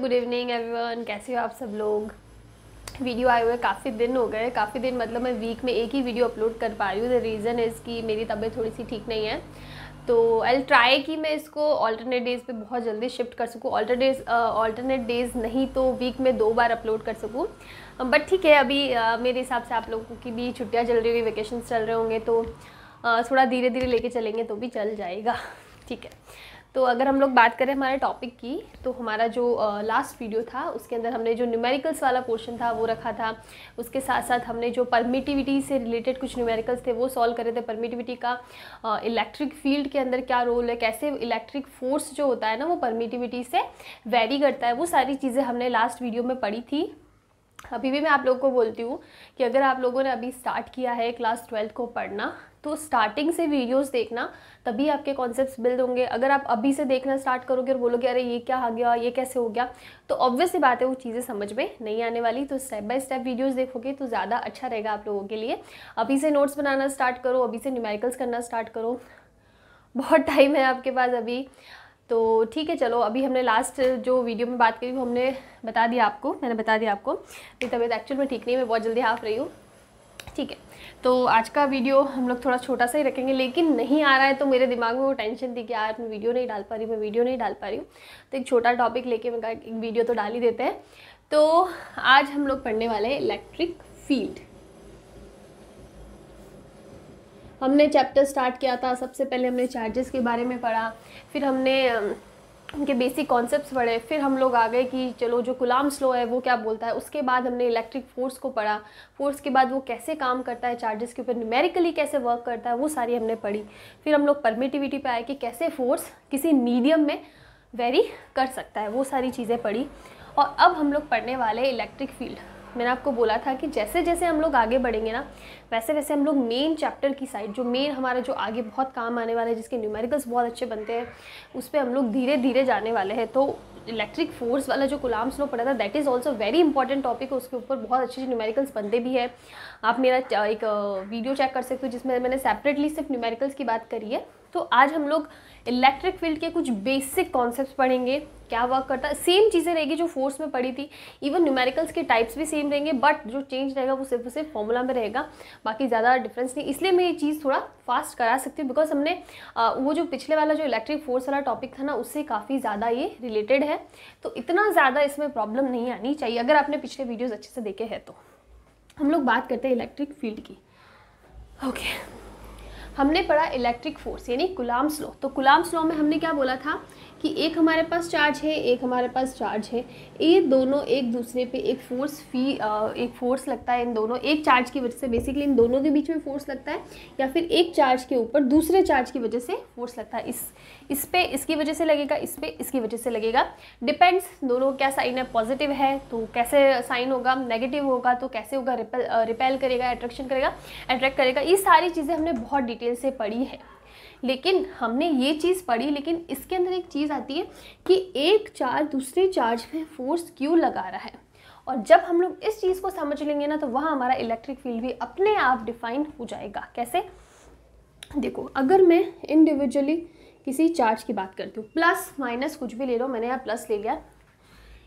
Good evening everyone. कैसे हो आप सब लोग। वीडियो आए हुए काफ़ी दिन हो गए, काफ़ी दिन मतलब मैं वीक में एक ही वीडियो अपलोड कर पा रही हूँ। द रीज़न इज़ कि मेरी तबीयत थोड़ी सी ठीक नहीं है, तो आई ट्राई कि मैं इसको ऑल्टरनेट डेज़ पे बहुत जल्दी शिफ्ट कर सकूँ। ऑल्टरनेट डेज़ नहीं तो वीक में 2 बार अपलोड कर सकूँ। बट ठीक है, अभी मेरे हिसाब से आप लोगों की भी छुट्टियाँ चल रही होगी, वेकेशन चल रहे होंगे, तो थोड़ा धीरे धीरे लेके चलेंगे तो भी चल जाएगा। ठीक है, तो अगर हम लोग बात करें हमारे टॉपिक की, तो हमारा जो लास्ट वीडियो था उसके अंदर हमने जो न्यूमेरिकल्स वाला पोर्शन था वो रखा था। उसके साथ साथ हमने जो परमिटिविटी से रिलेटेड कुछ न्यूमेरिकल्स थे वो सॉल्व करे थे। परमिटिविटी का इलेक्ट्रिक फील्ड के अंदर क्या रोल है, कैसे इलेक्ट्रिक फोर्स जो होता है ना वो परमिटिविटी से वेरी करता है, वो सारी चीज़ें हमने लास्ट वीडियो में पढ़ी थी। अभी भी मैं आप लोगों को बोलती हूँ कि अगर आप लोगों ने अभी स्टार्ट किया है क्लास 12 को पढ़ना, तो स्टार्टिंग से वीडियोस देखना, तभी आपके कॉन्सेप्ट्स बिल्ड होंगे। अगर आप अभी से देखना स्टार्ट करोगे और बोलोगे अरे ये क्या आ गया, ये कैसे हो गया, तो ऑब्वियस सी बात है वो चीज़ें समझ में नहीं आने वाली। तो स्टेप बाय स्टेप वीडियोस देखोगे तो ज़्यादा अच्छा रहेगा आप लोगों के लिए। अभी से नोट्स बनाना स्टार्ट करो, अभी से न्यूमेरिकल्स करना स्टार्ट करो, बहुत टाइम है आपके पास अभी। तो ठीक है, चलो अभी हमने लास्ट जो वीडियो में बात करी वो हमने बता दिया आपको, मैंने बता दिया आपको। मेरी तबीयत एक्चुअल में ठीक नहीं है, मैं बहुत जल्दी हाफ रही हूँ। ठीक है, तो आज का वीडियो हम लोग थोड़ा छोटा सा ही रखेंगे, लेकिन नहीं आ रहा है तो मेरे दिमाग में वो टेंशन थी कि यार मैं वीडियो नहीं डाल पा रही हूँ, तो एक छोटा टॉपिक लेके मैं एक वीडियो तो डाल ही देते हैं। तो आज हम लोग पढ़ने वाले हैं इलेक्ट्रिक फील्ड। हमने चैप्टर स्टार्ट किया था, सबसे पहले हमने चार्जेस के बारे में पढ़ा, फिर हमने उनके बेसिक कॉन्सेप्ट्स पढ़े, फिर हम लोग आ गए कि चलो जो कूलम्ब्स लॉ है वो क्या बोलता है। उसके बाद हमने इलेक्ट्रिक फोर्स को पढ़ा, फोर्स के बाद वो कैसे काम करता है चार्जेस के ऊपर, न्यूमेरिकली कैसे वर्क करता है, वो सारी हमने पढ़ी। फिर हम लोग परमिटिविटी पे आए कि कैसे फोर्स किसी मीडियम में वेरी कर सकता है, वो सारी चीज़ें पढ़ी। और अब हम लोग पढ़ने वाले इलेक्ट्रिक फील्ड। मैंने आपको बोला था कि जैसे जैसे हम लोग आगे बढ़ेंगे ना, वैसे वैसे हम लोग मेन चैप्टर की साइड, जो मेन हमारा जो आगे बहुत काम आने वाला है, जिसके न्यूमेरिकल्स बहुत अच्छे बनते हैं, उस पर हम लोग धीरे धीरे जाने वाले हैं। तो इलेक्ट्रिक फोर्स वाला जो कूलम्ब्स लॉ पढ़ा था, that is also very important topic है। उसके ऊपर बहुत अच्छे न्यूमेरिकल्स बनते भी है। आप मेरा एक वीडियो चेक कर सकते हो जिसमें मैंने सेपरेटली सिर्फ न्यूमेरिकल्स की बात करी है। तो आज हम लोग इलेक्ट्रिक फील्ड के कुछ बेसिक कॉन्सेप्ट्स पढ़ेंगे, क्या वर्क करता है। सेम चीज़ें रहेगी जो फोर्स में पढ़ी थी, इवन न्यूमेरिकल्स के टाइप्स भी सेम रहेंगे, बट जो चेंज रहेगा वो सिर्फ फॉर्मूला में रहेगा, बाकी ज़्यादा डिफरेंस नहीं। इसलिए मैं ये चीज़ थोड़ा फास्ट करा सकती हूँ, बिकॉज हमने वो जो पिछले वाला जो इलेक्ट्रिक फोर्स वाला टॉपिक था ना, उससे काफ़ी ज़्यादा ये रिलेटेड है, तो इतना ज़्यादा इसमें प्रॉब्लम नहीं आनी चाहिए अगर आपने पिछले वीडियोज़ अच्छे से देखे हैं। तो हम लोग बात करते हैं इलेक्ट्रिक फील्ड की। ओके, हमने पढ़ा इलेक्ट्रिक फोर्स यानी कूलम्ब्स लॉ। तो कूलम्ब्स लॉ में हमने क्या बोला था कि एक हमारे पास चार्ज है, एक हमारे पास चार्ज है, ये दोनों एक दूसरे पे एक फोर्स लगता है। इन दोनों एक चार्ज की वजह से, बेसिकली इन दोनों के बीच में फोर्स लगता है, या फिर एक चार्ज के ऊपर दूसरे चार्ज की वजह से फोर्स लगता है। इस पे इसकी वजह से लगेगा, इस पे इसकी वजह से लगेगा, डिपेंड्स दोनों क्या साइन है। पॉजिटिव है तो कैसे साइन होगा, नेगेटिव होगा तो कैसे होगा, रिपेल करेगा, अट्रैक्ट करेगा। ये सारी चीज़ें हमने बहुत डिटेल से पढ़ी है। लेकिन हमने ये चीज़ पढ़ी, लेकिन इसके अंदर एक चीज़ आती है कि एक चार्ज दूसरे चार्ज पे फोर्स क्यों लगा रहा है। और जब हम लोग इस चीज़ को समझ लेंगे ना, तो वहाँ हमारा इलेक्ट्रिक फील्ड भी अपने आप डिफाइन हो जाएगा। कैसे, देखो, अगर मैं इंडिविजुअली किसी चार्ज की बात करती हूँ, प्लस माइनस कुछ भी ले लो, मैंने यहाँ प्लस ले लिया,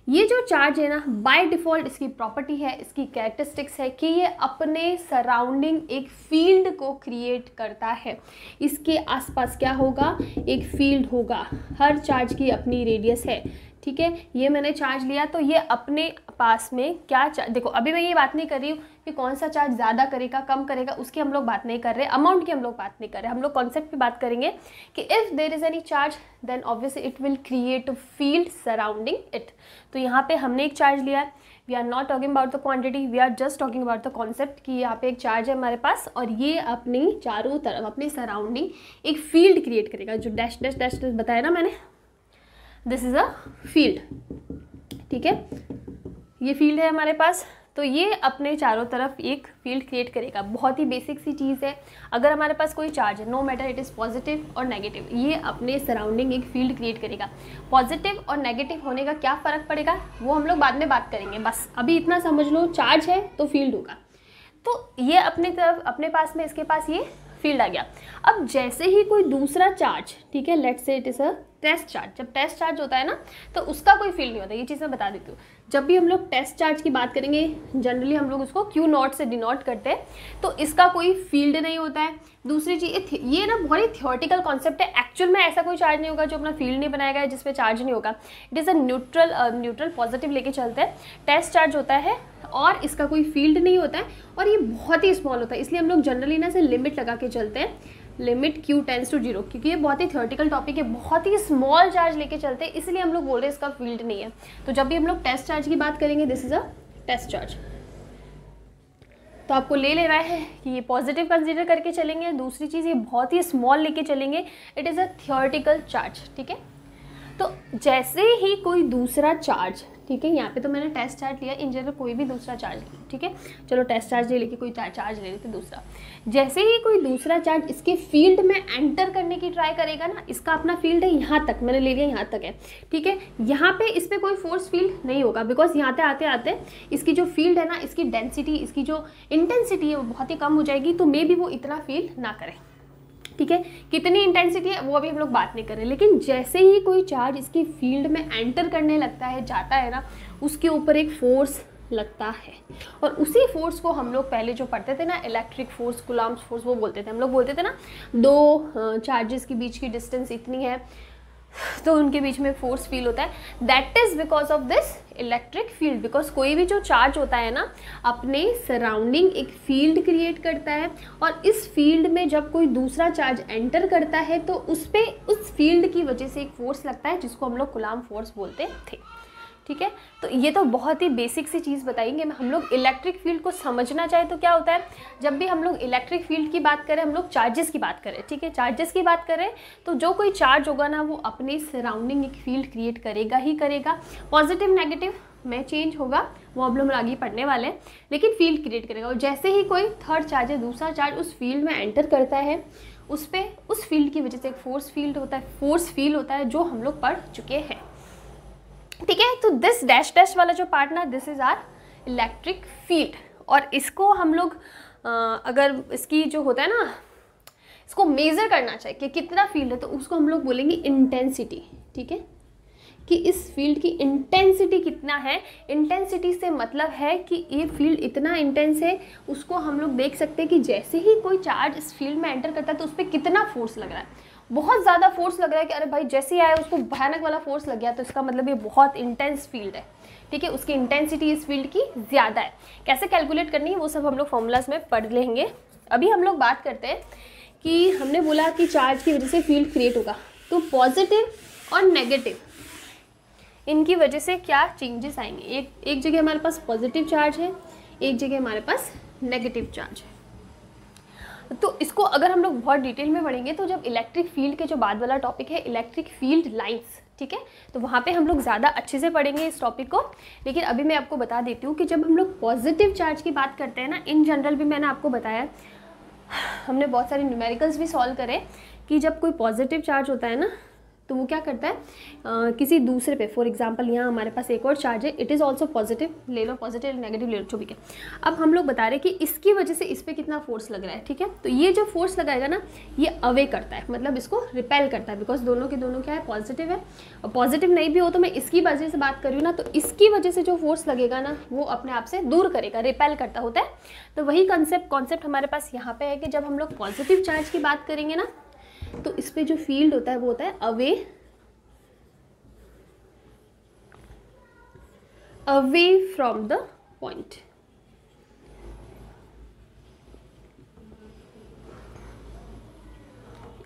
ये जो चार्ज है ना, बाय डिफ़ॉल्ट इसकी प्रॉपर्टी है, इसकी कैरेक्टरिस्टिक्स है कि ये अपने सराउंडिंग एक फील्ड को क्रिएट करता है। इसके आसपास क्या होगा, एक फील्ड होगा। हर चार्ज की अपनी रेडियस है, ठीक है। ये मैंने चार्ज लिया तो ये अपने पास में क्या देखो, अभी मैं ये बात नहीं कर रही हूँ कि कौन सा चार्ज ज़्यादा करेगा कम करेगा, उसकी हम लोग बात नहीं कर रहे, अमाउंट की हम लोग बात नहीं कर रहे। हम लोग कॉन्सेप्ट पे बात करेंगे कि if there is any charge then obviously it will create a field surrounding it. तो यहाँ पे हमने एक चार्ज लिया है, we are not talking about the quantity, we are just talking about the concept कि यहाँ पे एक चार्ज है हमारे पास और ये अपनी चारों तरफ अपनी सराउंडिंग एक फील्ड क्रिएट करेगा। जो डैश डैश डैश बताया ना मैंने, दिस इज़ अ फील्ड, ठीक है, ये फील्ड है हमारे पास। तो ये अपने चारों तरफ एक फील्ड क्रिएट करेगा। बहुत ही बेसिक सी चीज़ है। अगर हमारे पास कोई चार्ज है, no matter it is positive और नेगेटिव, ये अपने सराउंडिंग एक फील्ड क्रिएट करेगा। पॉजिटिव और नेगेटिव होने का क्या फ़र्क पड़ेगा वो हम लोग बाद में बात करेंगे, बस अभी इतना समझ लो, चार्ज है तो फील्ड होगा। तो ये अपने तरफ अपने पास में इसके पास ये फील्ड आ गया। अब जैसे ही कोई दूसरा चार्ज, ठीक है, let's say it is a test charge, जब टेस्ट चार्ज होता है ना तो उसका कोई फील्ड नहीं होता, ये चीज़ मैं बता देती हूँ। जब भी हम लोग टेस्ट चार्ज की बात करेंगे जनरली हम लोग उसको क्यू नॉट से डिनोट करते हैं, तो इसका कोई फील्ड नहीं होता है। दूसरी चीज़, ये ना बहुत ही थियोरेटिकल कॉन्सेप्ट है, एक्चुअल में ऐसा कोई चार्ज नहीं होगा जो अपना फील्ड नहीं बनाएगा, जिसपे चार्ज नहीं होगा। It is a neutral positive लेके चलते हैं, टेस्ट चार्ज होता है और इसका कोई फील्ड नहीं होता है और ये बहुत ही स्मॉल होता है, इसलिए हम लोग जनरली ना इसे लिमिट लगा के चलते हैं, लिमिट q टेंड्स टू 0, क्योंकि ये बहुत ही थियोरेटिकल टॉपिक है, बहुत ही स्मॉल चार्ज लेके चलते हैं, इसलिए हम लोग बोल रहे हैं इसका फील्ड नहीं है। तो जब भी हम लोग टेस्ट चार्ज की बात करेंगे, this is a test charge, तो आपको ले लेना है कि ये पॉजिटिव कंसीडर करके चलेंगे। दूसरी चीज़, ये बहुत ही स्मॉल लेके चलेंगे, it is a theoretical charge, ठीक है। तो जैसे ही कोई दूसरा चार्ज, ठीक है, यहाँ पे तो मैंने टेस्ट चार्ज लिया, इन जनरल कोई भी दूसरा चार्ज, ठीक है, चलो टेस्ट चार्ज ले लेके कोई चार्ज ले लेते दूसरा, जैसे ही कोई दूसरा चार्ज इसके फील्ड में एंटर करने की ट्राई करेगा ना, इसका अपना फील्ड है यहाँ तक, मैंने ले लिया यहाँ तक है, ठीक है, यहाँ पे इस पर कोई फोर्स फील्ड नहीं होगा, बिकॉज यहाँ पे आते आते इसकी जो फील्ड है ना, इसकी डेंसिटी, इसकी जो इंटेंसिटी है वो बहुत ही कम हो जाएगी, तो मे बी वो इतना फील ना करे, ठीक है। कितनी इंटेंसिटी है वो अभी हम लोग बात नहीं कर रहे, लेकिन जैसे ही कोई चार्ज इसकी फील्ड में एंटर करने लगता है, जाता है ना, उसके ऊपर एक फोर्स लगता है, और उसी फोर्स को हम लोग पहले जो पढ़ते थे ना, इलेक्ट्रिक फोर्स, कूलम्ब्स फोर्स, वो बोलते थे, हम लोग बोलते थे ना, दो चार्जेस के बीच की डिस्टेंस इतनी है तो उनके बीच में फोर्स फील होता है, that is because of this electric field. Because कोई भी जो चार्ज होता है ना, अपने सराउंडिंग एक फील्ड क्रिएट करता है, और इस फील्ड में जब कोई दूसरा चार्ज एंटर करता है तो उस पर उस फील्ड की वजह से एक फोर्स लगता है, जिसको हम लोग कूलम्ब फोर्स बोलते थे, ठीक है। तो ये तो बहुत ही बेसिक सी चीज़ बताएंगे। हम लोग इलेक्ट्रिक फील्ड को समझना चाहे तो क्या होता है, जब भी हम लोग इलेक्ट्रिक फील्ड की बात करें, हम लोग चार्जेस की बात करें, ठीक है, चार्जेस की बात करें तो जो कोई चार्ज होगा ना, वो अपने सराउंडिंग एक फील्ड क्रिएट करेगा ही करेगा, पॉजिटिव नेगेटिव में चेंज होगा, वो अब लोग आगे पढ़ने वाले हैं, लेकिन फील्ड क्रिएट करेगा। और जैसे ही कोई थर्ड चार्ज है, दूसरा चार्ज उस फील्ड में एंटर करता है, उस पर उस फील्ड की वजह से एक फोर्स फील्ड होता है, फोर्स फील होता है, जो हम लोग पढ़ चुके हैं, ठीक है। तो दिस डैश डैश वाला जो पार्ट ना, this is our electric field, और इसको हम लोग अगर इसकी जो होता है ना, इसको मेज़र करना चाहिए कि कितना फील्ड है, तो उसको हम लोग बोलेंगे इंटेंसिटी, ठीक है, कि इस फील्ड की इंटेंसिटी कितना है। इंटेंसिटी से मतलब है कि ये फील्ड इतना इंटेंस है, उसको हम लोग देख सकते हैं कि जैसे ही कोई चार्ज इस फील्ड में एंटर करता है तो उस पर कितना फोर्स लग रहा है। बहुत ज़्यादा फोर्स लग रहा है कि अरे भाई जैसे ही आया उसको भयानक वाला फोर्स लग गया, तो इसका मतलब ये बहुत इंटेंस फील्ड है, ठीक है, उसकी इंटेंसिटी इस फील्ड की ज़्यादा है। कैसे कैलकुलेट करनी है वो सब हम लोग फॉर्मूलाज में पढ़ लेंगे। अभी हम लोग बात करते हैं कि हमने बोला कि चार्ज की वजह से फील्ड क्रिएट होगा, तो पॉजिटिव और नेगेटिव इनकी वजह से क्या चेंजेस आएंगे। एक जगह हमारे पास पॉजिटिव चार्ज है, एक जगह हमारे पास नेगेटिव चार्ज है। तो इसको अगर हम लोग बहुत डिटेल में पढ़ेंगे तो जब इलेक्ट्रिक फील्ड के जो बाद वाला टॉपिक है इलेक्ट्रिक फील्ड लाइंस, ठीक है, तो वहाँ पे हम लोग ज़्यादा अच्छे से पढ़ेंगे इस टॉपिक को। लेकिन अभी मैं आपको बता देती हूँ कि जब हम लोग पॉजिटिव चार्ज की बात करते हैं ना, इन जनरल भी मैंने आपको बताया, हमने बहुत सारे न्यूमेरिकल्स भी सॉल्व करे कि जब कोई पॉजिटिव चार्ज होता है ना, तो वो क्या करता है किसी दूसरे पे, फॉर एग्जांपल यहाँ हमारे पास एक और चार्ज है, इट इज़ ऑल्सो पॉजिटिव, ले लो पॉजिटिव नेगेटिव ले लो जो भी है। अब हम लोग बता रहे हैं कि इसकी वजह से इस पर कितना फोर्स लग रहा है, ठीक है, तो ये जो फोर्स लगाएगा ना, ये अवे करता है, मतलब इसको रिपेल करता है, बिकॉज दोनों के दोनों क्या है, पॉजिटिव है। और पॉजिटिव नहीं भी हो तो मैं इसकी वजह से बात करूँ ना, तो इसकी वजह से जो फोर्स लगेगा ना, वो अपने आप से दूर करेगा, रिपेल करता होता है। तो वही कॉन्सेप्ट हमारे पास यहाँ पे है कि जब हम लोग पॉजिटिव चार्ज की बात करेंगे ना, तो इस पर जो फील्ड होता है वो होता है away from the point.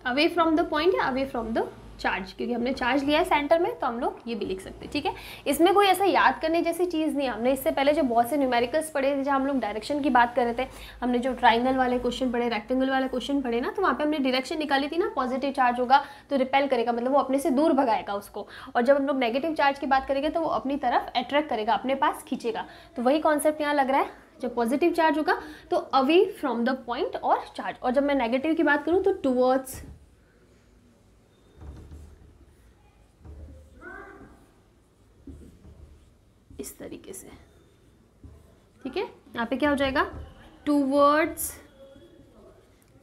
Away from the point या अवे फ्रॉम द चार्ज, क्योंकि हमने चार्ज लिया है सेंटर में, तो हम लोग ये भी लिख सकते हैं, ठीक है। इसमें कोई ऐसा याद करने जैसी चीज़ नहीं है। हमने इससे पहले जो बहुत से न्यूमेरिकल्स पढ़े थे, जहाँ हम लोग डायरेक्शन की बात कर रहे थे, हमने जो ट्राइंगल वाले क्वेश्चन पढ़े, रेक्टेंगल वाले क्वेश्चन पढ़े ना, तो वहाँ पे हमने डायरेक्शन निकाली थी ना, पॉजिटिव चार्ज होगा तो रिपेल करेगा, मतलब वो अपने से दूर भगाएगा उसको, और जब हम लोग नेगेटिव चार्ज की बात करेंगे तो वो अपनी तरफ अट्रैक्ट करेगा, अपने पास खींचेगा। तो वही कॉन्सेप्ट यहाँ लग रहा है, जब पॉजिटिव चार्ज होगा तो अवे फ्रॉम द पॉइंट और चार्ज, और जब मैं नेगेटिव की बात करूँ तो टूवर्ड्स, इस तरीके से, ठीक है। यहाँ पे क्या हो जाएगा, टूवर्ड्स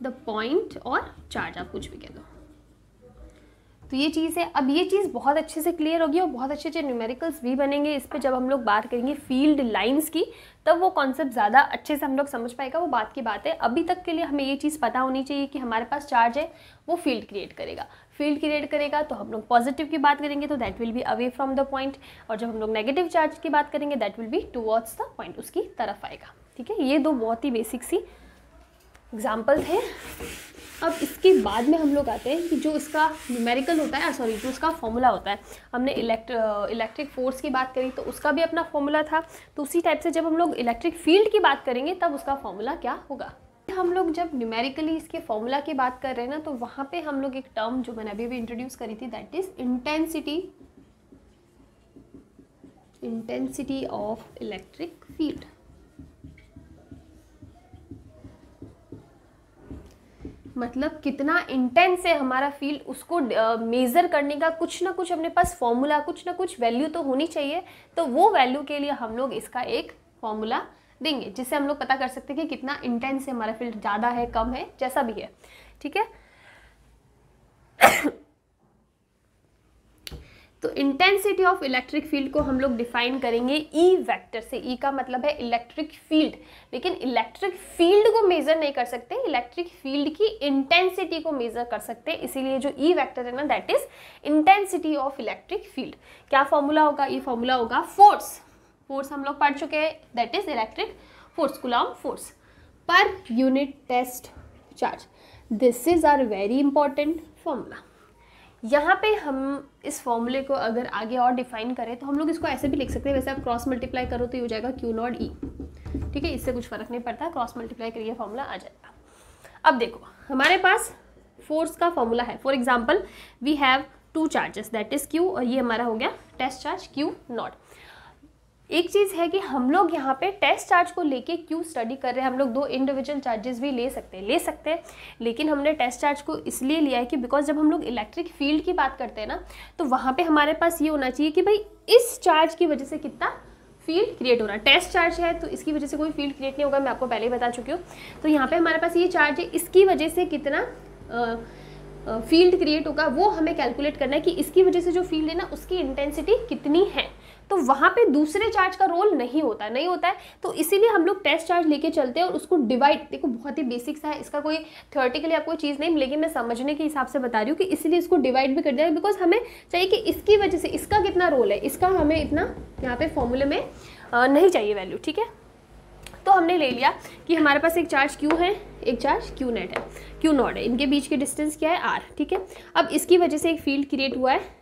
द पॉइंट और चार्ज, आप कुछ भी कह दो। तो ये चीज़ है। अब ये चीज़ बहुत अच्छे से क्लियर होगी और बहुत अच्छे अच्छे न्यूमेरिकल्स भी बनेंगे इस पे जब हम लोग बात करेंगे फील्ड लाइंस की, तब वो कॉन्सेप्ट ज़्यादा अच्छे से हम लोग समझ पाएगा, वो बात की बात है। अभी तक के लिए हमें ये चीज़ पता होनी चाहिए कि हमारे पास चार्ज है, वो फील्ड क्रिएट करेगा। फील्ड क्रिएट करेगा तो हम लोग पॉजिटिव की बात करेंगे तो that will be away from the point, और जब हम लोग नेगेटिव चार्ज की बात करेंगे that will be towards the point, उसकी तरफ आएगा। ठीक है, ये दो बहुत ही बेसिक सी एग्जाम्पल थे। अब इसके बाद में हम लोग आते हैं कि जो इसका न्यूमेरिकल होता है, सॉरी, जो इसका फॉर्मूला होता है। हमने इलेक्ट्रिक फोर्स की बात करी तो उसका भी अपना फॉर्मूला था, तो उसी टाइप से जब हम लोग इलेक्ट्रिक फील्ड की बात करेंगे तब उसका फॉर्मूला क्या होगा। हम लोग जब न्यूमेरिकली इसके फॉर्मूला की बात कर रहे हैं ना, तो वहाँ पे हम लोग एक टर्म जो मैंने अभी भी इंट्रोड्यूस करी थी, that is intensity of electric field. मतलब कितना इंटेंस है हमारा फील्ड, उसको मेज़र करने का कुछ ना कुछ अपने पास फॉर्मूला, कुछ ना कुछ वैल्यू तो होनी चाहिए। तो वो वैल्यू के लिए हम लोग इसका एक फॉर्मूला देंगे जिससे हम लोग पता कर सकते हैं कि कितना इंटेंस है हमारा फील्ड, ज़्यादा है, कम है, जैसा भी है। ठीक है, तो इंटेंसिटी ऑफ इलेक्ट्रिक फील्ड को हम लोग डिफाइन करेंगे ई वेक्टर से। ई का मतलब है इलेक्ट्रिक फील्ड, लेकिन इलेक्ट्रिक फील्ड को मेजर नहीं कर सकते, इलेक्ट्रिक फील्ड की इंटेंसिटी को मेजर कर सकते हैं। इसीलिए जो ई वेक्टर है ना, that is intensity of electric field. क्या फॉर्मूला होगा? ये फॉर्मूला होगा फोर्स। फोर्स हम लोग पढ़ चुके हैं, that is electric force, Coulomb force per unit test charge. This is our very important formula. यहाँ पे हम इस फॉर्मूले को अगर आगे और डिफाइन करें तो हम लोग इसको ऐसे भी लिख सकते हैं, वैसे आप क्रॉस मल्टीप्लाई करो तो ये हो जाएगा क्यू नॉट ई। ठीक है, इससे कुछ फर्क नहीं पड़ता, क्रॉस मल्टीप्लाई करिए फॉर्मूला आ जाएगा। अब देखो हमारे पास फोर्स का फॉर्मूला है। For example we have two charges, that is Q, और ये हमारा हो गया टेस्ट चार्ज क्यू नॉट। एक चीज़ है कि हम लोग यहाँ पे टेस्ट चार्ज को लेके क्यों स्टडी कर रहे हैं। हम लोग दो इंडिविजुअल चार्जेस भी ले सकते हैं, लेकिन हमने टेस्ट चार्ज को इसलिए लिया है कि बिकॉज जब हम लोग इलेक्ट्रिक फील्ड की बात करते हैं ना, तो वहाँ पे हमारे पास ये होना चाहिए कि भाई इस चार्ज की वजह से कितना फील्ड क्रिएट हो रहा है। टेस्ट चार्ज है तो इसकी वजह से कोई फील्ड क्रिएट नहीं होगा, मैं आपको पहले ही बता चुकी हूँ। तो यहाँ पे हमारे पास ये चार्ज है, इसकी वजह से कितना फील्ड क्रिएट होगा वो हमें कैलकुलेट करना है कि इसकी वजह से जो फील्ड है ना उसकी इंटेंसिटी कितनी है। तो वहाँ पे दूसरे चार्ज का रोल नहीं होता है, तो इसीलिए हम लोग टेस्ट चार्ज लेके चलते हैं और उसको डिवाइड, देखो बहुत ही बेसिक सा है, इसका कोई थ्योरेटिकली आपको चीज़ नहीं मिलेगी, मैं समझने के हिसाब से बता रही हूँ कि इसीलिए इसको डिवाइड भी कर दिया, बिकॉज हमें चाहिए कि इसकी वजह से इसका कितना रोल है, इसका हमें इतना यहाँ पे फॉर्मूले में नहीं चाहिए वैल्यू। ठीक है, तो हमने ले लिया कि हमारे पास एक चार्ज क्यू है, एक चार्ज क्यू नेट है, क्यू नॉट है, इनके बीच की डिस्टेंस क्या है आर। ठीक है, अब इसकी वजह से एक फील्ड क्रिएट हुआ है,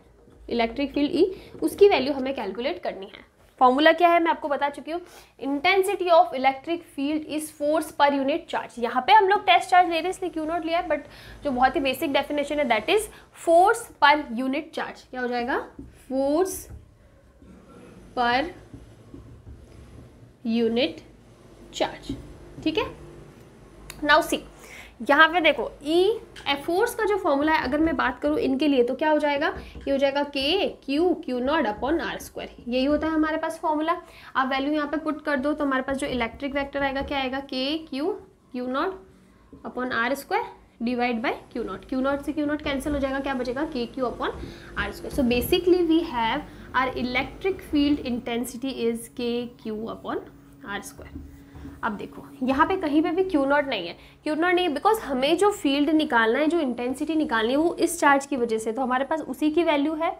इलेक्ट्रिक फील्ड ई, उसकी वैल्यू हमें कैलकुलेट करनी है। फॉर्मूला क्या है मैं आपको बता चुकी हूँ, intensity of electric field is force per unit charge. यहाँ पे हम लोग टेस्ट चार्ज ले रहे हैं इसलिए क्यू नॉट लिया है, बट जो बहुत ही बेसिक डेफिनेशन है that is force per unit charge. क्या हो जाएगा? Force per unit charge. ठीक है, नाउ सी यहाँ पे देखो ई फोर्स का जो फॉर्मूला है अगर मैं बात करूँ इनके लिए तो क्या हो जाएगा? ये हो जाएगा K Q naught upon R square, यही होता है हमारे पास फॉर्मूला। आप वैल्यू यहाँ पे पुट कर दो तो हमारे पास जो इलेक्ट्रिक वेक्टर आएगा क्या आएगा? K Q naught upon R square divide by Q naught से क्यू नॉट कैंसिल हो जाएगा, क्या बचेगा? K Q upon R square. So basically we have our electric field intensity is K Q upon R square. अब देखो यहाँ पे कहीं पे भी क्यू नॉट नहीं है, बिकॉज हमें जो फील्ड निकालना है, जो इंटेंसिटी निकालनी है वो इस चार्ज की वजह से, तो हमारे पास उसी की वैल्यू है,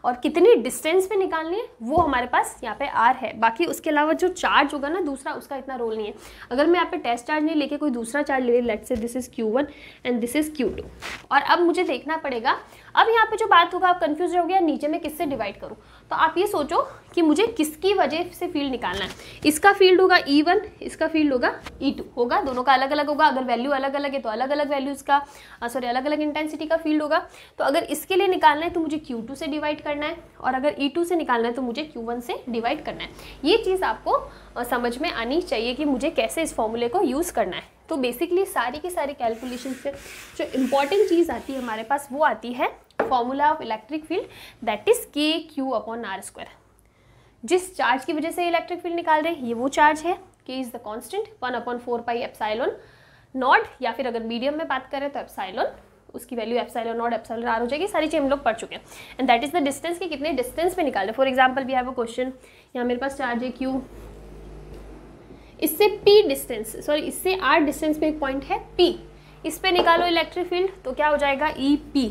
और कितनी डिस्टेंस पे निकालनी है वो हमारे पास यहाँ पे आर है। बाकी उसके अलावा जो चार्ज होगा ना दूसरा, उसका इतना रोल नहीं है। अगर मैं यहाँ पे टेस्ट चार्ज नहीं लेके कोई दूसरा चार्ज ले, let's say this is Q1 and this is Q2, और अब मुझे देखना पड़ेगा, अब यहाँ पे जो बात होगा आप कंफ्यूज हो गया नीचे में किससे डिवाइड करूँ। तो आप ये सोचो कि मुझे किसकी वजह से फील्ड निकालना है। इसका फील्ड होगा E1, इसका फील्ड होगा E2 होगा, दोनों का अलग अलग होगा। अगर वैल्यू अलग अलग है तो अलग अलग वैल्यू इसका अलग अलग इंटेंसिटी का फील्ड होगा। तो अगर इसके लिए निकालना है तो मुझे Q2 से डिवाइड करना है, और अगर E2 से निकालना है तो मुझे Q1 से डिवाइड करना है। ये चीज़ आपको समझ में आनी चाहिए कि मुझे कैसे इस फॉर्मूले को यूज़ करना है। तो बेसिकली सारी की सारी कैलकुलेशन से जो इम्पॉर्टेंट चीज़ आती है हमारे पास वो आती है formula of electric field, that is K Q upon R square. जिस चार्ज की वजह से इलेक्ट्रिक फील्ड निकाल रहे हैं ये वो चार्ज है, के is the constant, 1/4 pi epsilon not, या फिर अगर मीडियम में बात करें तो एप्सिलॉन, उसकी value epsilon naught epsilon R हो जाएगी। सारी चीज़ हम लोग पढ़ चुके हैं। And that is the distance कि कितने डिस्टेंस पे निकाल रहे। For example we have a question, यहाँ मेरे पास चार्ज है क्यू, इससे p डिस्टेंस, सॉरी इससे r डिस्टेंस पे एक पॉइंट है p, इस पे निकालो इलेक्ट्रिक फील्ड, तो क्या हो जाएगा EP,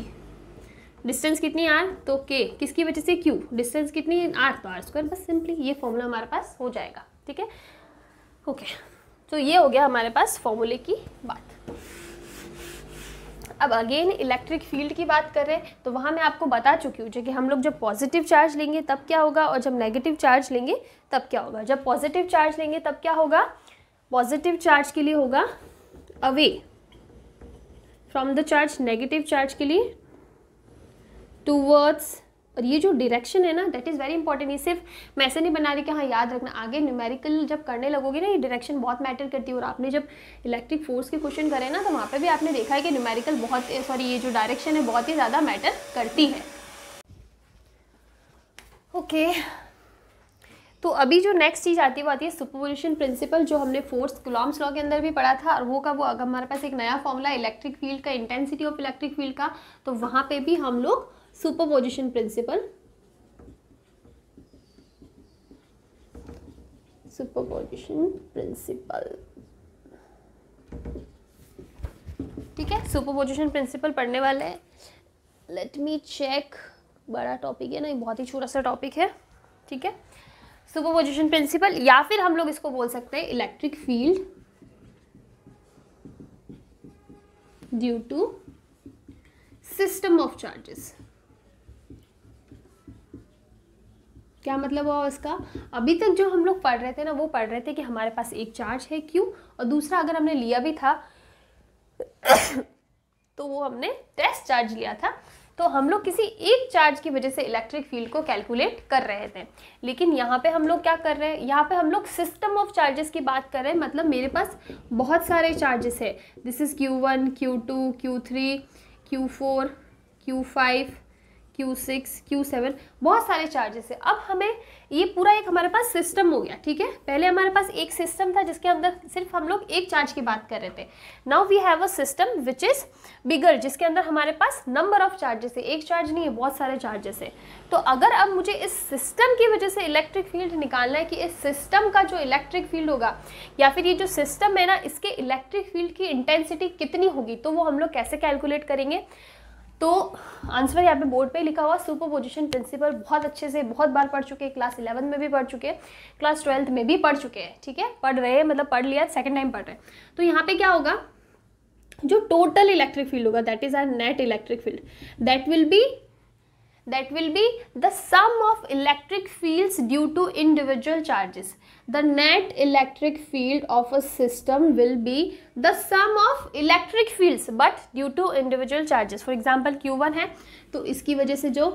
डिस्टेंस कितनी r, तो k, किसकी वजह से q, डिस्टेंस कितनी r, तो r²। बस सिंपली ये फॉर्मूला हमारे पास हो जाएगा। ठीक है, ओके, तो ये हो गया हमारे पास फॉर्मूले की बात। अब अगेन इलेक्ट्रिक फील्ड की बात करें तो वहाँ मैं आपको बता चुकी हूँ कि हम लोग जब पॉजिटिव चार्ज लेंगे तब क्या होगा, और जब नेगेटिव चार्ज लेंगे तब क्या होगा। जब पॉजिटिव चार्ज लेंगे तब क्या होगा, पॉजिटिव चार्ज के लिए होगा away from the charge, negative charge के लिए टूवर्ड्स। और ये जो डायरेक्शन है ना, दैट इज़ वेरी इंपॉर्टेंट। ये सिर्फ मैं ऐसे नहीं बना रही कि हाँ याद रखना, आगे न्यूमेरिकल जब करने लगोगे ना, ये डायरेक्शन बहुत मैटर करती है। और आपने जब इलेक्ट्रिक फोर्स के क्वेश्चन करे ना, तो वहाँ पे भी आपने देखा है कि न्यूमेरिकल बहुत, सॉरी ये जो डायरेक्शन है बहुत ही ज़्यादा मैटर करती है। ओके, तो अभी जो नेक्स्ट चीज़ आती है वो आती है सुपरपोजिशन प्रिंसिपल, जो हमने फोर्स कुलॉम्स लॉ के अंदर भी पढ़ा था। और वो का वो अगर हमारे पास एक नया फॉर्मूला इलेक्ट्रिक फील्ड का, इंटेंसिटी ऑफ इलेक्ट्रिक फील्ड का, तो वहाँ पे भी हम लोग सुपरपोजिशन प्रिंसिपल, सुपरपोजिशन प्रिंसिपल, ठीक है, सुपरपोजिशन प्रिंसिपल पढ़ने वाले हैं। लेट मी चेक, बड़ा टॉपिक है ना, ये बहुत ही छोटा सा टॉपिक है। ठीक है, सुपरपोजिशन प्रिंसिपल, या फिर हम लोग इसको बोल सकते हैं electric field due to system of charges. क्या मतलब हुआ इसका, अभी तक जो हम लोग पढ़ रहे थे ना, वो पढ़ रहे थे कि हमारे पास एक चार्ज है Q, और दूसरा अगर हमने लिया भी था तो वो हमने टेस्ट चार्ज लिया था, तो हम लोग किसी एक चार्ज की वजह से इलेक्ट्रिक फील्ड को कैलकुलेट कर रहे थे। लेकिन यहाँ पे हम लोग क्या कर रहे हैं, यहाँ पे हम लोग सिस्टम ऑफ चार्जेस की बात कर रहे हैं। मतलब मेरे पास बहुत सारे चार्जेस है, this is Q1, Q2, Q3, Q4, Q5, Q6, Q7, बहुत सारे चार्जेस है। अब हमें ये पूरा एक हमारे पास सिस्टम हो गया। ठीक है, पहले हमारे पास एक सिस्टम था जिसके अंदर सिर्फ हम लोग एक चार्ज की बात कर रहे थे। Now we have a system which is bigger, जिसके अंदर हमारे पास नंबर ऑफ चार्जेस है, एक चार्ज नहीं है, बहुत सारे चार्जेस है। तो अगर अब मुझे इस सिस्टम की वजह से इलेक्ट्रिक फील्ड निकालना है कि इस सिस्टम का जो इलेक्ट्रिक फील्ड होगा, या फिर ये जो सिस्टम है ना, इसके इलेक्ट्रिक फील्ड की इंटेंसिटी कितनी होगी, तो वो हम लोग कैसे कैलकुलेट करेंगे। तो आंसर यहाँ पे बोर्ड पे लिखा हुआ, सुपरपोजिशन प्रिंसिपल बहुत अच्छे से बहुत बार पढ़ चुके हैं, क्लास 11 में भी पढ़ चुके हैं, क्लास 12 में भी पढ़ चुके हैं। ठीक है, पढ़ रहे हैं मतलब पढ़ लिया, सेकंड टाइम पढ़ रहे हैं। तो यहाँ पे क्या होगा, जो टोटल इलेक्ट्रिक फील्ड होगा, that is our net electric field, that will be the sum of electric fields due to individual charges. The net electric field of a system will be the sum of electric fields but due to individual charges. For example Q1 है, तो इसकी वजह से जो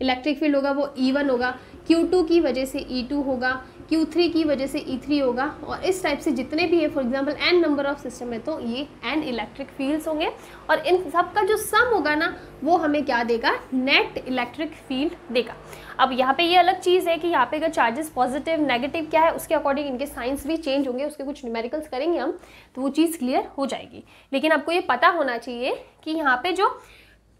electric field होगा वो E1 होगा, Q2 की वजह से E2 होगा, Q3 की वजह से E3 होगा, और इस टाइप से जितने भी है, for example n number of system है तो ये n इलेक्ट्रिक फील्ड्स होंगे, और इन सब का जो सम होगा ना, वो हमें क्या देगा, नेट इलेक्ट्रिक फील्ड देगा। अब यहाँ पे ये अलग चीज़ है कि यहाँ पे अगर चार्जेस पॉजिटिव नेगेटिव क्या है, उसके अकॉर्डिंग इनके साइंस भी चेंज होंगे, उसके कुछ न्यूमेरिकल्स करेंगे हम, तो वो चीज़ क्लियर हो जाएगी। लेकिन आपको ये पता होना चाहिए कि यहाँ पे जो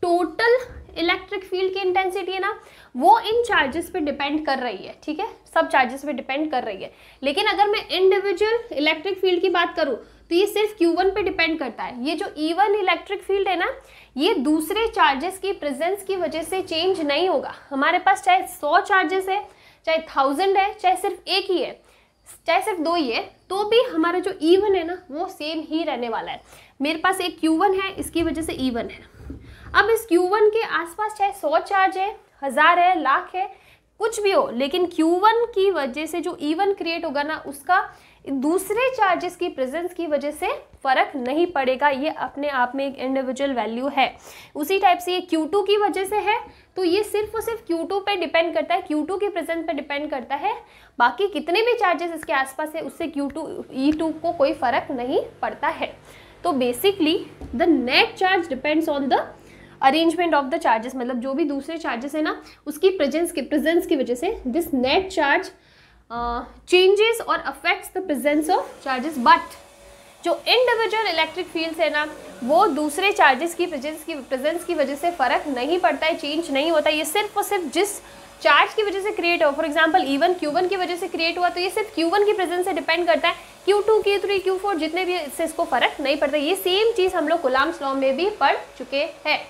टोटल इलेक्ट्रिक फील्ड की इंटेंसिटी है ना, वो इन चार्जेस पे डिपेंड कर रही है। ठीक है, सब चार्जेस पे डिपेंड कर रही है। लेकिन अगर मैं इंडिविजुअल इलेक्ट्रिक फील्ड की बात करूँ तो ये सिर्फ Q1 पे डिपेंड करता है। ये जो E1 इलेक्ट्रिक फील्ड है ना, ये दूसरे चार्जेस की प्रेजेंस की वजह से चेंज नहीं होगा। हमारे पास चाहे 100 चार्जेस है, चाहे 1000 है, चाहे सिर्फ एक ही है, चाहे सिर्फ 2 ही है, तो भी हमारा जो E1 है ना, वो सेम ही रहने वाला है। मेरे पास एक Q1 है, इसकी वजह से E1 है। अब इस Q1 के आसपास चाहे 100 चार्ज है, 1000 है, लाख है, कुछ भी हो, लेकिन Q1 की वजह से जो E1 क्रिएट होगा ना, उसका दूसरे चार्जेस की प्रेजेंस की वजह से फर्क नहीं पड़ेगा। ये अपने आप में एक इंडिविजुअल वैल्यू है। उसी टाइप से ये Q2 की वजह से है, तो ये सिर्फ और सिर्फ Q2 पे डिपेंड करता है, Q2 की प्रेजेंस पे डिपेंड करता है। बाकी कितने भी चार्जेस इसके आसपास है, उससे E2 को कोई फर्क नहीं पड़ता है। तो basically the net charge depends on the arrangement of the charges, मतलब जो भी दूसरे चार्जेस है ना, उसकी प्रेजेंस की वजह से this net charge changes or affects the presence of charges, but जो इंडिविजुअल इलेक्ट्रिक फील्ड्स है ना, वो दूसरे चार्जेस की प्रेजेंस की वजह से फर्क नहीं पड़ता है, चेंज नहीं होता है। ये सिर्फ और सिर्फ जिस चार्ज की वजह से क्रिएट हो, फॉर एग्जांपल E1 Q1 की वजह से क्रिएट हुआ, तो ये सिर्फ Q1 की प्रेजेंस से डिपेंड करता है। Q2 Q3 Q4 जितने भी, इससे इसको फर्क नहीं पड़ता। ये सेम चीज हम लोग कूलम्ब्स लॉ में भी पढ़ चुके हैं।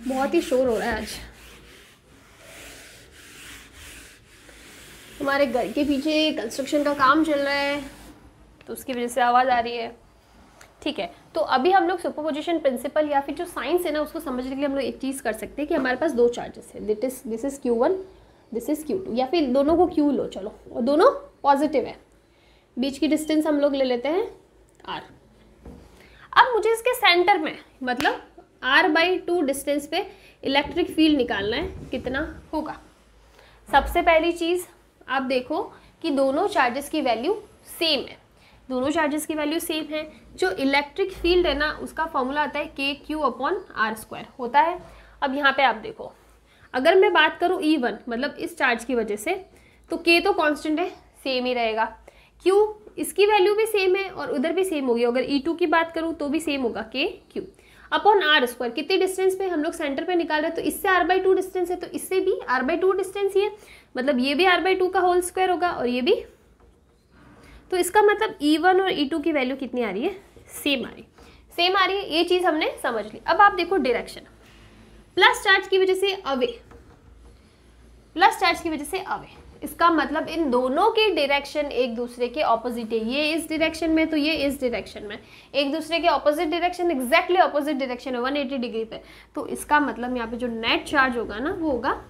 बहुत ही शोर हो रहा है आज, हमारे घर के पीछे कंस्ट्रक्शन का काम चल रहा है, तो उसकी वजह से आवाज़ आ रही है। ठीक है, तो अभी हम लोग सुपरपोजिशन प्रिंसिपल या फिर जो साइंस है ना, उसको समझने के लिए हम लोग एक चीज़ कर सकते हैं कि हमारे पास दो चार्जेस है, this is Q1, this is Q2, या फिर दोनों को Q लो चलो, और दोनों पॉजिटिव है। बीच की डिस्टेंस हम लोग ले लेते हैं R। अब मुझे इसके सेंटर में, मतलब R/2 डिस्टेंस पे इलेक्ट्रिक फील्ड निकालना है, कितना होगा। सबसे पहली चीज़ आप देखो कि दोनों चार्जेस की वैल्यू सेम है, दोनों चार्जेस की वैल्यू सेम है। जो इलेक्ट्रिक फील्ड है ना, उसका फॉर्मूला आता है KQ/R² होता है। अब यहाँ पे आप देखो, अगर मैं बात करूँ E1 मतलब इस चार्ज की वजह से, तो K तो कांस्टेंट है, सेम ही रहेगा। Q इसकी वैल्यू भी सेम है और उधर भी सेम होगी। अगर E2 की बात करूँ तो भी सेम होगा, KQ/R²। कितनी डिस्टेंस पे हम लोग सेंटर पे निकाल रहे हैं, तो इससे R/2 डिस्टेंस है, तो इससे भी R/2 डिस्टेंस ही है, मतलब ये भी R/2 का होल स्क्वायर होगा और ये भी। तो इसका मतलब E1 और E2 की वैल्यू कितनी आ रही है, सेम आ रही है। ये चीज़ हमने समझ ली। अब आप देखो डायरेक्शन, प्लस चार्ज की वजह से अवे, इसका मतलब इन दोनों की डायरेक्शन एक दूसरे के ऑपोजिट है। ये इस डायरेक्शन में, तो ये इस डायरेक्शन में, एक दूसरे के opposite direction, exactly opposite direction है 180 डिग्री पे। तो इसका मतलब यहाँ पे जो नेट चार्ज होगा ना, वो होगा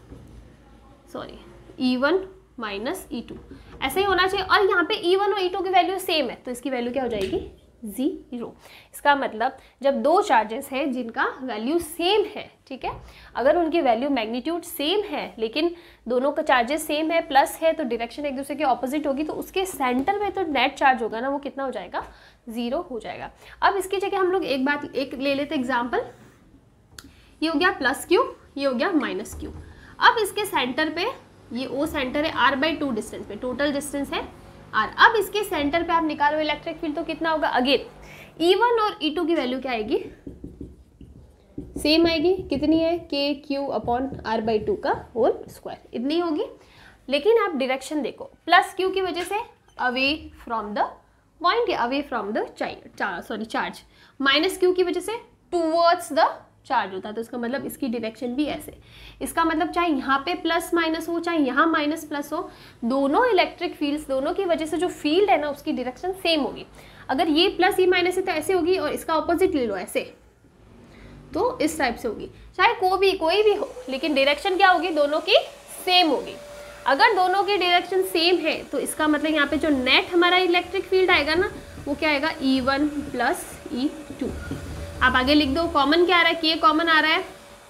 E1 माइनस E2, ऐसे ही होना चाहिए। और यहाँ पे E1 और E2 की वैल्यू सेम है, तो इसकी वैल्यू क्या हो जाएगी, 0। इसका मतलब जब दो चार्जेस हैं जिनका वैल्यू सेम है, ठीक है, अगर उनकी वैल्यू मैग्नीट्यूड सेम है लेकिन दोनों का चार्जेस सेम है, प्लस है, तो डायरेक्शन एक दूसरे के ऑपोजिट होगी, तो उसके सेंटर में तो नेट चार्ज होगा ना, वो कितना हो जाएगा, 0 हो जाएगा। अब इसकी जगह हम लोग एक ले लेते एग्जाम्पल, ये हो गया +Q, ये हो गया -Q। अब इसके सेंटर पे, ये O सेंटर है, R/2 डिस्टेंस पे, टोटल डिस्टेंस है R। अब इसके सेंटर पे आप निकालो इलेक्ट्रिक फील्ड, तो कितना होगा, अगेन E1 और E2 की वैल्यू क्या आएगी, सेम आएगी। कितनी है, KQ/R/2 का होल स्क्वायर, इतनी होगी। लेकिन आप डायरेक्शन देखो, +Q की वजह से अवे फ्रॉम द पॉइंट या away from the charge, -Q की वजह से टूवर्ड्स द चार्ज होता है, तो इसका मतलब इसकी डायरेक्शन भी ऐसे। इसका मतलब चाहे यहाँ पे प्लस माइनस हो, चाहे यहाँ माइनस प्लस हो, दोनों इलेक्ट्रिक फील्ड्स, दोनों की वजह से जो फील्ड है ना, उसकी डायरेक्शन सेम होगी। अगर ये प्लस ये माइनस है तो ऐसे होगी, और इसका ऑपोजिट ले लो ऐसे, तो इस टाइप से होगी। चाहे कोई भी हो, लेकिन डायरेक्शन क्या होगी, दोनों की सेम होगी। अगर दोनों की डायरेक्शन सेम है, तो इसका मतलब यहाँ पे जो नेट हमारा इलेक्ट्रिक फील्ड आएगा ना, वो क्या आएगा, E1 + E2। आप आगे लिख दो, कॉमन क्या आ रहा है, K कॉमन आ रहा है,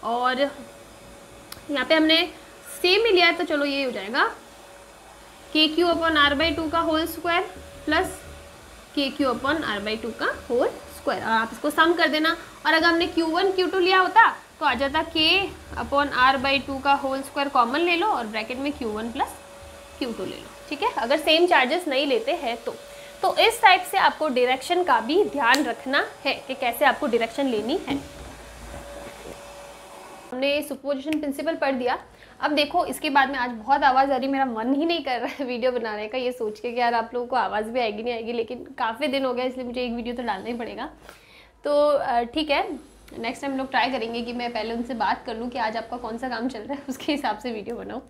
और यहाँ पे हमने सेम ही लिया है, तो चलो ये हो जाएगा KQ/R/2 का होल स्क्वायर प्लस KQ/R/2 का होल स्क्वायर, और आप इसको सम कर देना। और अगर हमने Q1 Q2 लिया होता तो आ जाता K/R/2 का होल स्क्वायर कॉमन ले लो, और ब्रैकेट में Q1 + Q2 ले लो, ठीक है, अगर सेम चार्जेस नहीं लेते हैं तो इस टाइप से आपको डायरेक्शन का भी ध्यान रखना है कि कैसे आपको डायरेक्शन लेनी है। हमने सुपरपोजिशन प्रिंसिपल पढ़ दिया। अब देखो, इसके बाद में आज बहुत आवाज़ आ रही, मेरा मन ही नहीं कर रहा है वीडियो बनाने का, ये सोच के कि यार आप लोगों को आवाज़ भी आएगी नहीं आएगी, लेकिन काफ़ी दिन हो गया, इसलिए मुझे एक वीडियो तो डालना ही पड़ेगा। तो ठीक है, नेक्स्ट टाइम लोग ट्राई करेंगे कि मैं पहले उनसे बात कर लूँ कि आज आपका कौन सा काम चल रहा है, उसके हिसाब से वीडियो बनाऊँ,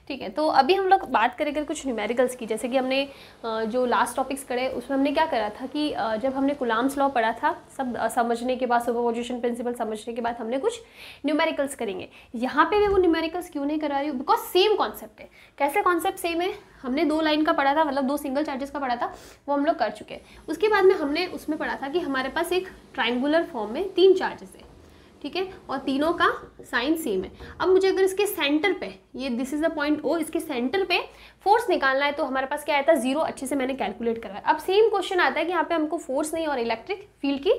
ठीक है। तो अभी हम लोग बात करेंगे कुछ न्यूमेरिकल्स की। जैसे कि हमने जो लास्ट टॉपिक्स करे उसमें हमने क्या करा था कि जब हमने कूलम्ब्स लॉ पढ़ा था, सब समझने के बाद, सुपरपोजिशन प्रिंसिपल समझने के बाद हमने कुछ न्यूमेरिकल्स करेंगे। यहाँ पे मैं वो न्यूमेरिकल्स क्यों नहीं करा रही हूँ, बिकॉज सेम कॉन्सेप्ट है। कैसे कॉन्सेप्ट सेम है, हमने 2 लाइन का पढ़ा था, मतलब 2 सिंगल चार्जेस का पढ़ा था, वो हम लोग कर चुके हैं। उसके बाद में हमने उसमें पढ़ा था कि हमारे पास एक ट्राइंगुलर फॉर्म में 3 चार्जेस है, ठीक है, और तीनों का साइन सेम है। अब मुझे अगर इसके सेंटर पे, ये this is the point O, इसके सेंटर पे फोर्स निकालना है, तो हमारे पास क्या आया था, 0। अच्छे से मैंने कैलकुलेट करा है। अब सेम क्वेश्चन आता है कि यहाँ पे हमको फोर्स नहीं और इलेक्ट्रिक फील्ड की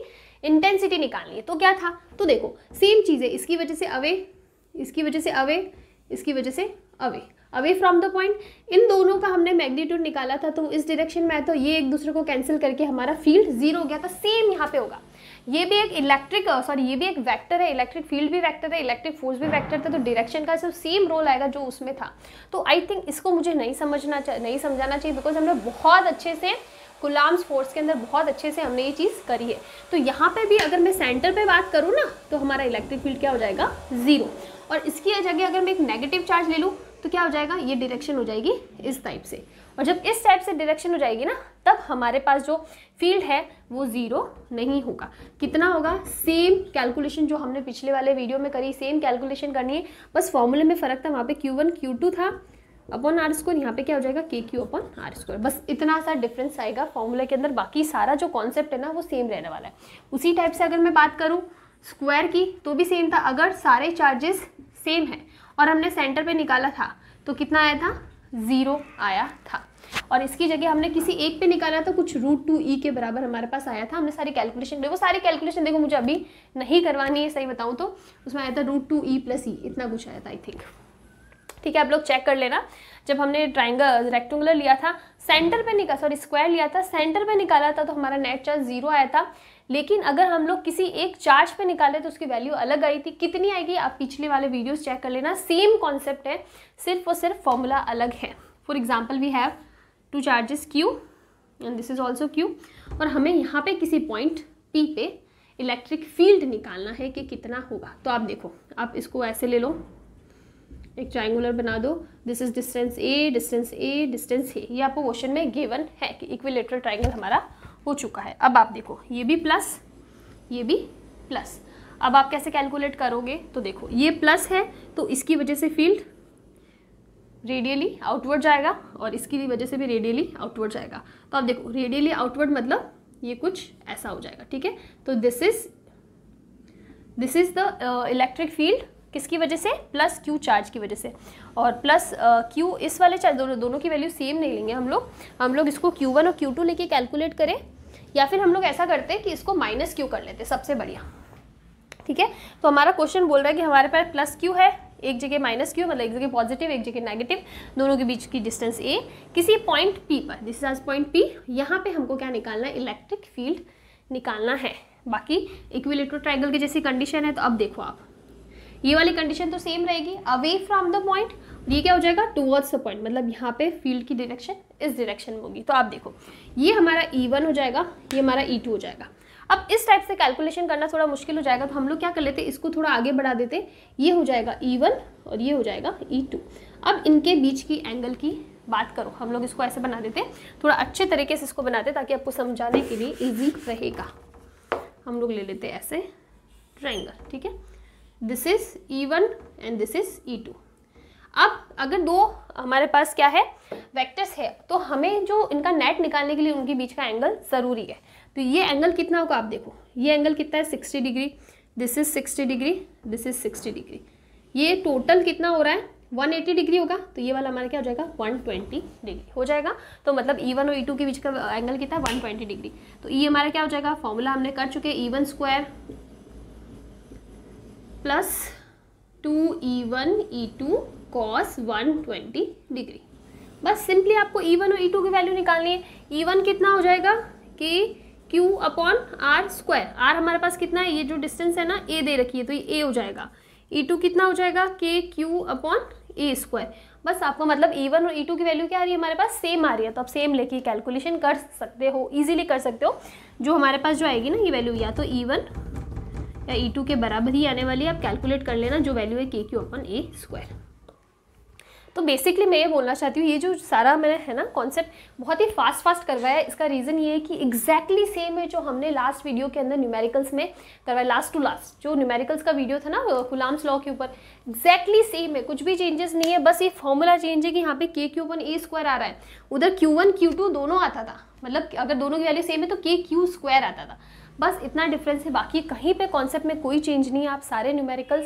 इंटेंसिटी निकालनी है, तो क्या था, तो देखो सेम चीज़ है, इसकी वजह से अवे, इसकी वजह से अवे, इसकी वजह से away. Away from the point. इन दोनों का हमने मैग्नीट्यूड निकाला था तो इस डायरेक्शन में है, तो ये एक दूसरे को कैंसिल करके हमारा फील्ड जीरो हो गया था। सेम यहाँ पे होगा, ये भी एक ये भी एक वेक्टर है, इलेक्ट्रिक फील्ड भी वेक्टर है, इलेक्ट्रिक फोर्स भी वेक्टर था, तो डायरेक्शन का सब सेम रोल आएगा जो उसमें था। तो आई थिंक इसको मुझे नहीं समझाना चाहिए, बिकॉज हमने बहुत अच्छे से कूलम्ब्स फोर्स के अंदर बहुत अच्छे से हमने ये चीज़ करी है। तो यहाँ पे भी अगर मैं सेंटर पे बात करूँ ना, तो हमारा इलेक्ट्रिक फील्ड क्या हो जाएगा, जीरो। और इसकी जगह अगर मैं एक नेगेटिव चार्ज ले लूँ तो क्या हो जाएगा, ये डायरेक्शन हो जाएगी इस टाइप से। और जब इस टाइप से डायरेक्शन हो जाएगी ना, तब हमारे पास जो फील्ड है वो जीरो नहीं होगा। कितना होगा, सेम कैलकुलेशन जो हमने पिछले वाले वीडियो में करी, सेम कैलकुलेशन करनी है, बस फॉर्मूले में फ़र्क था। वहाँ पे Q1 Q2 था अपॉन आर स्क्वायर, यहाँ पे क्या हो जाएगा KQ अपॉन आर स्क्वायर। बस इतना सा डिफरेंस आएगा फॉर्मूले के अंदर, बाकी सारा जो कॉन्सेप्ट है ना वो सेम रहने वाला है। उसी टाइप से अगर मैं बात करूँ स्क्वायर की तो भी सेम था। अगर सारे चार्जेस सेम है और हमने सेंटर पे निकाला था तो कितना आया था, जीरो आया था। और इसकी जगह हमने किसी एक पे निकाला तो कुछ √2e के बराबर हमारे पास आया था। हमने सारी कैलकुलेशन, देखो सारी कैलकुलेशन देखो मुझे अभी नहीं करवानी है, सही बताऊँ तो उसमें आया था √2e + e, इतना कुछ आया था आई थिंक। ठीक है, आप लोग चेक कर लेना। जब हमने ट्राइंगल रेक्टेंगुलर लिया था, सेंटर पे निकाला, सॉरी स्क्वायर लिया था, सेंटर पे निकाला था तो हमारा नेट चार्ज जीरो आया था। लेकिन अगर हम लोग किसी एक चार्ज पे निकाले तो उसकी वैल्यू अलग आई थी। कितनी आएगी आप पिछले वाले वीडियोस चेक कर लेना, सेम कॉन्सेप्ट है, सिर्फ और सिर्फ फॉर्मूला अलग है। For example we have two charges Q and this is also Q, और हमें यहाँ पे किसी पॉइंट P पे इलेक्ट्रिक फील्ड निकालना है कि कितना होगा। तो आप देखो, आप इसको ऐसे ले लो, एक ट्राइंगुलर बना दो, this is distance A, distance A, distance A। ये आपको क्वेश्चन में गिवन है कि इक्विलेटरल ट्राइंगल हमारा हो चुका है। अब आप देखो, ये भी प्लस, ये भी प्लस। अब आप कैसे कैलकुलेट करोगे, तो देखो ये प्लस है तो इसकी वजह से फील्ड रेडियली आउटवर्ड जाएगा और इसकी वजह से भी रेडियली आउटवर्ड जाएगा। तो आप देखो रेडियली आउटवर्ड मतलब ये कुछ ऐसा हो जाएगा। ठीक है, तो this is the electric field किसकी वजह से, प्लस Q चार्ज की वजह से। और प्लस Q इस वाले चार्ज, दोनों की वैल्यू सेम नहीं लेंगे हम लोग इसको Q1 और Q2 लेके कैलकुलेट करें, या फिर हम लोग ऐसा करते हैं कि इसको -Q कर लेते, सबसे बढ़िया। ठीक है, तो हमारा क्वेश्चन बोल रहा है कि हमारे पास प्लस Q है, एक जगह -Q, मतलब एक जगह पॉजिटिव एक जगह नेगेटिव, दोनों के बीच की डिस्टेंस A, किसी पॉइंट P पर, दिस इज पॉइंट P, यहाँ पे हमको क्या निकालना है, इलेक्ट्रिक फील्ड निकालना है। बाकी इक्विलेटरल ट्रायंगल की जैसी कंडीशन है, तो अब देखो आप ये वाली कंडीशन तो सेम रहेगी, अवे फ्रॉम द पॉइंट, ये क्या हो जाएगा, टुवर्ड्स द पॉइंट, मतलब यहाँ पे फील्ड की डायरेक्शन इस डायरेक्शन में होगी। तो आप देखो ये हमारा E1 हो जाएगा, ये हमारा E2 हो जाएगा। अब इस टाइप से कैलकुलेशन करना थोड़ा मुश्किल हो जाएगा, तो हम लोग क्या कर लेते, इसको थोड़ा आगे बढ़ा देते, ये हो जाएगा E1 और ये हो जाएगा E2। अब इनके बीच की एंगल की बात करो, हम लोग इसको ऐसे बना देते, थोड़ा अच्छे तरीके से इसको बनाते ताकि आपको समझाने के लिए ईजी रहेगा। हम लोग ले लेते ऐसे ट्रायंगल, ठीक है, this is E1 and this is E2। अब अगर दो हमारे पास क्या है, वेक्टर्स है, तो हमें जो इनका नेट निकालने के लिए उनके बीच का एंगल ज़रूरी है। तो ये एंगल कितना होगा, आप देखो ये एंगल कितना है, 60 degree, this is 60 degree, this is 60 degree, ये टोटल कितना हो रहा है, 180 डिग्री होगा। तो ये वाला हमारा क्या हो जाएगा, 120 डिग्री हो जाएगा। तो मतलब E1 और E2 के बीच का एंगल कितना है, 120 डिग्री। तो ये हमारा क्या हो जाएगा, फॉर्मूला हमने कर चुके, E1 square plus 2E1 E2 cos 120 degree. बस सिंपली आपको E1 और E2 की वैल्यू निकालनी है। E1 कितना हो जाएगा कि Q upon R square, R हमारे पास कितना है, ये जो डिस्टेंस है ना A दे रखी है तो ये A हो जाएगा। E2 कितना हो जाएगा, कि Q अपॉन A स्क्वायर। बस आपको मतलब E1 और E2 की वैल्यू क्या आ रही है, हमारे पास सेम आ रही है, तो आप सेम लेके कैलकुलेशन कर सकते हो, ईजिली कर सकते हो। जो हमारे पास जो आएगी ना ये वैल्यू, या तो E1 या E2 के बराबर ही आने वाली है, आप कैलकुलेट कर लेना, जो वैल्यू है KQ अपॉन A स्क्वायर। तो बेसिकली मैं ये बोलना चाहती हूँ, ये जो सारा मैंने है ना कॉन्सेप्ट बहुत ही फास्ट करवाया है, इसका रीज़न ये है कि एग्जैक्टली सेम है जो हमने लास्ट वीडियो के अंदर न्यूमेरिकल्स में करवाया, लास्ट टू लास्ट जो न्यूमेरिकल्स का वीडियो था ना कूलम्ब्स लॉ के ऊपर, एग्जैक्टली सेम है, कुछ भी चेंजेस नहीं है, बस ये फॉर्मूला चेंज है कि यहाँ पे KQ अपॉन A स्क्वायर आ रहा है, उधर Q1 Q2 दोनों आता था, मतलब अगर दोनों की वैल्यू सेम है तो KQ स्क्वायर आता था, बस इतना डिफरेंस है, बाकी कहीं पे कॉन्सेप्ट में कोई चेंज नहीं है। आप सारे न्यूमेरिकल्स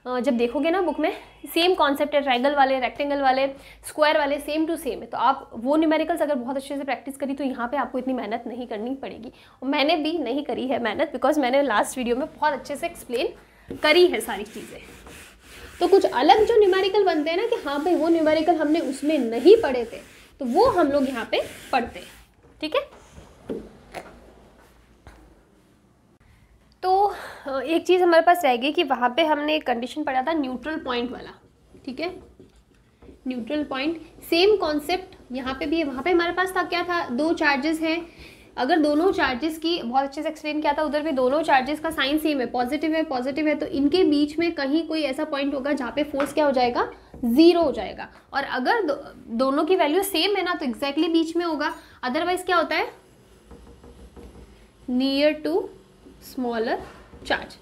जब देखोगे ना बुक में, सेम कॉन्सेप्ट है, ट्रायंगल वाले, रेक्टेंगल वाले, स्क्वायर वाले सेम टू सेम है। तो आप वो न्यूमेरिकल्स अगर बहुत अच्छे से प्रैक्टिस करी तो यहाँ पे आपको इतनी मेहनत नहीं करनी पड़ेगी, और मैंने भी नहीं करी है मेहनत, बिकॉज मैंने लास्ट वीडियो में बहुत अच्छे से एक्सप्लेन करी है सारी चीज़ें। तो कुछ अलग जो न्यूमेरिकल बनते हैं ना कि हाँ भाई वो न्यूमेरिकल हमने उसमें नहीं पढ़े थे, तो वो हम लोग यहाँ पे पढ़ते हैं, ठीक है। तो एक चीज़ हमारे पास रहेगी कि वहाँ पे हमने एक कंडीशन पढ़ा था न्यूट्रल पॉइंट वाला, ठीक है, न्यूट्रल पॉइंट। सेम कॉन्सेप्ट यहाँ पे भी है। वहाँ पे हमारे पास था, क्या था, दो चार्जेस हैं, अगर दोनों चार्जेस की, बहुत अच्छे से एक्सप्लेन किया था उधर भी, दोनों चार्जेस का साइन सेम है, पॉजिटिव है, तो इनके बीच में कहीं कोई ऐसा पॉइंट होगा जहाँ पे फोर्स क्या हो जाएगा, 0 हो जाएगा। और अगर दोनों की वैल्यू सेम है ना तो एग्जैक्टली बीच में होगा, अदरवाइज क्या होता है, नियर टू स्मॉलर चार्ज,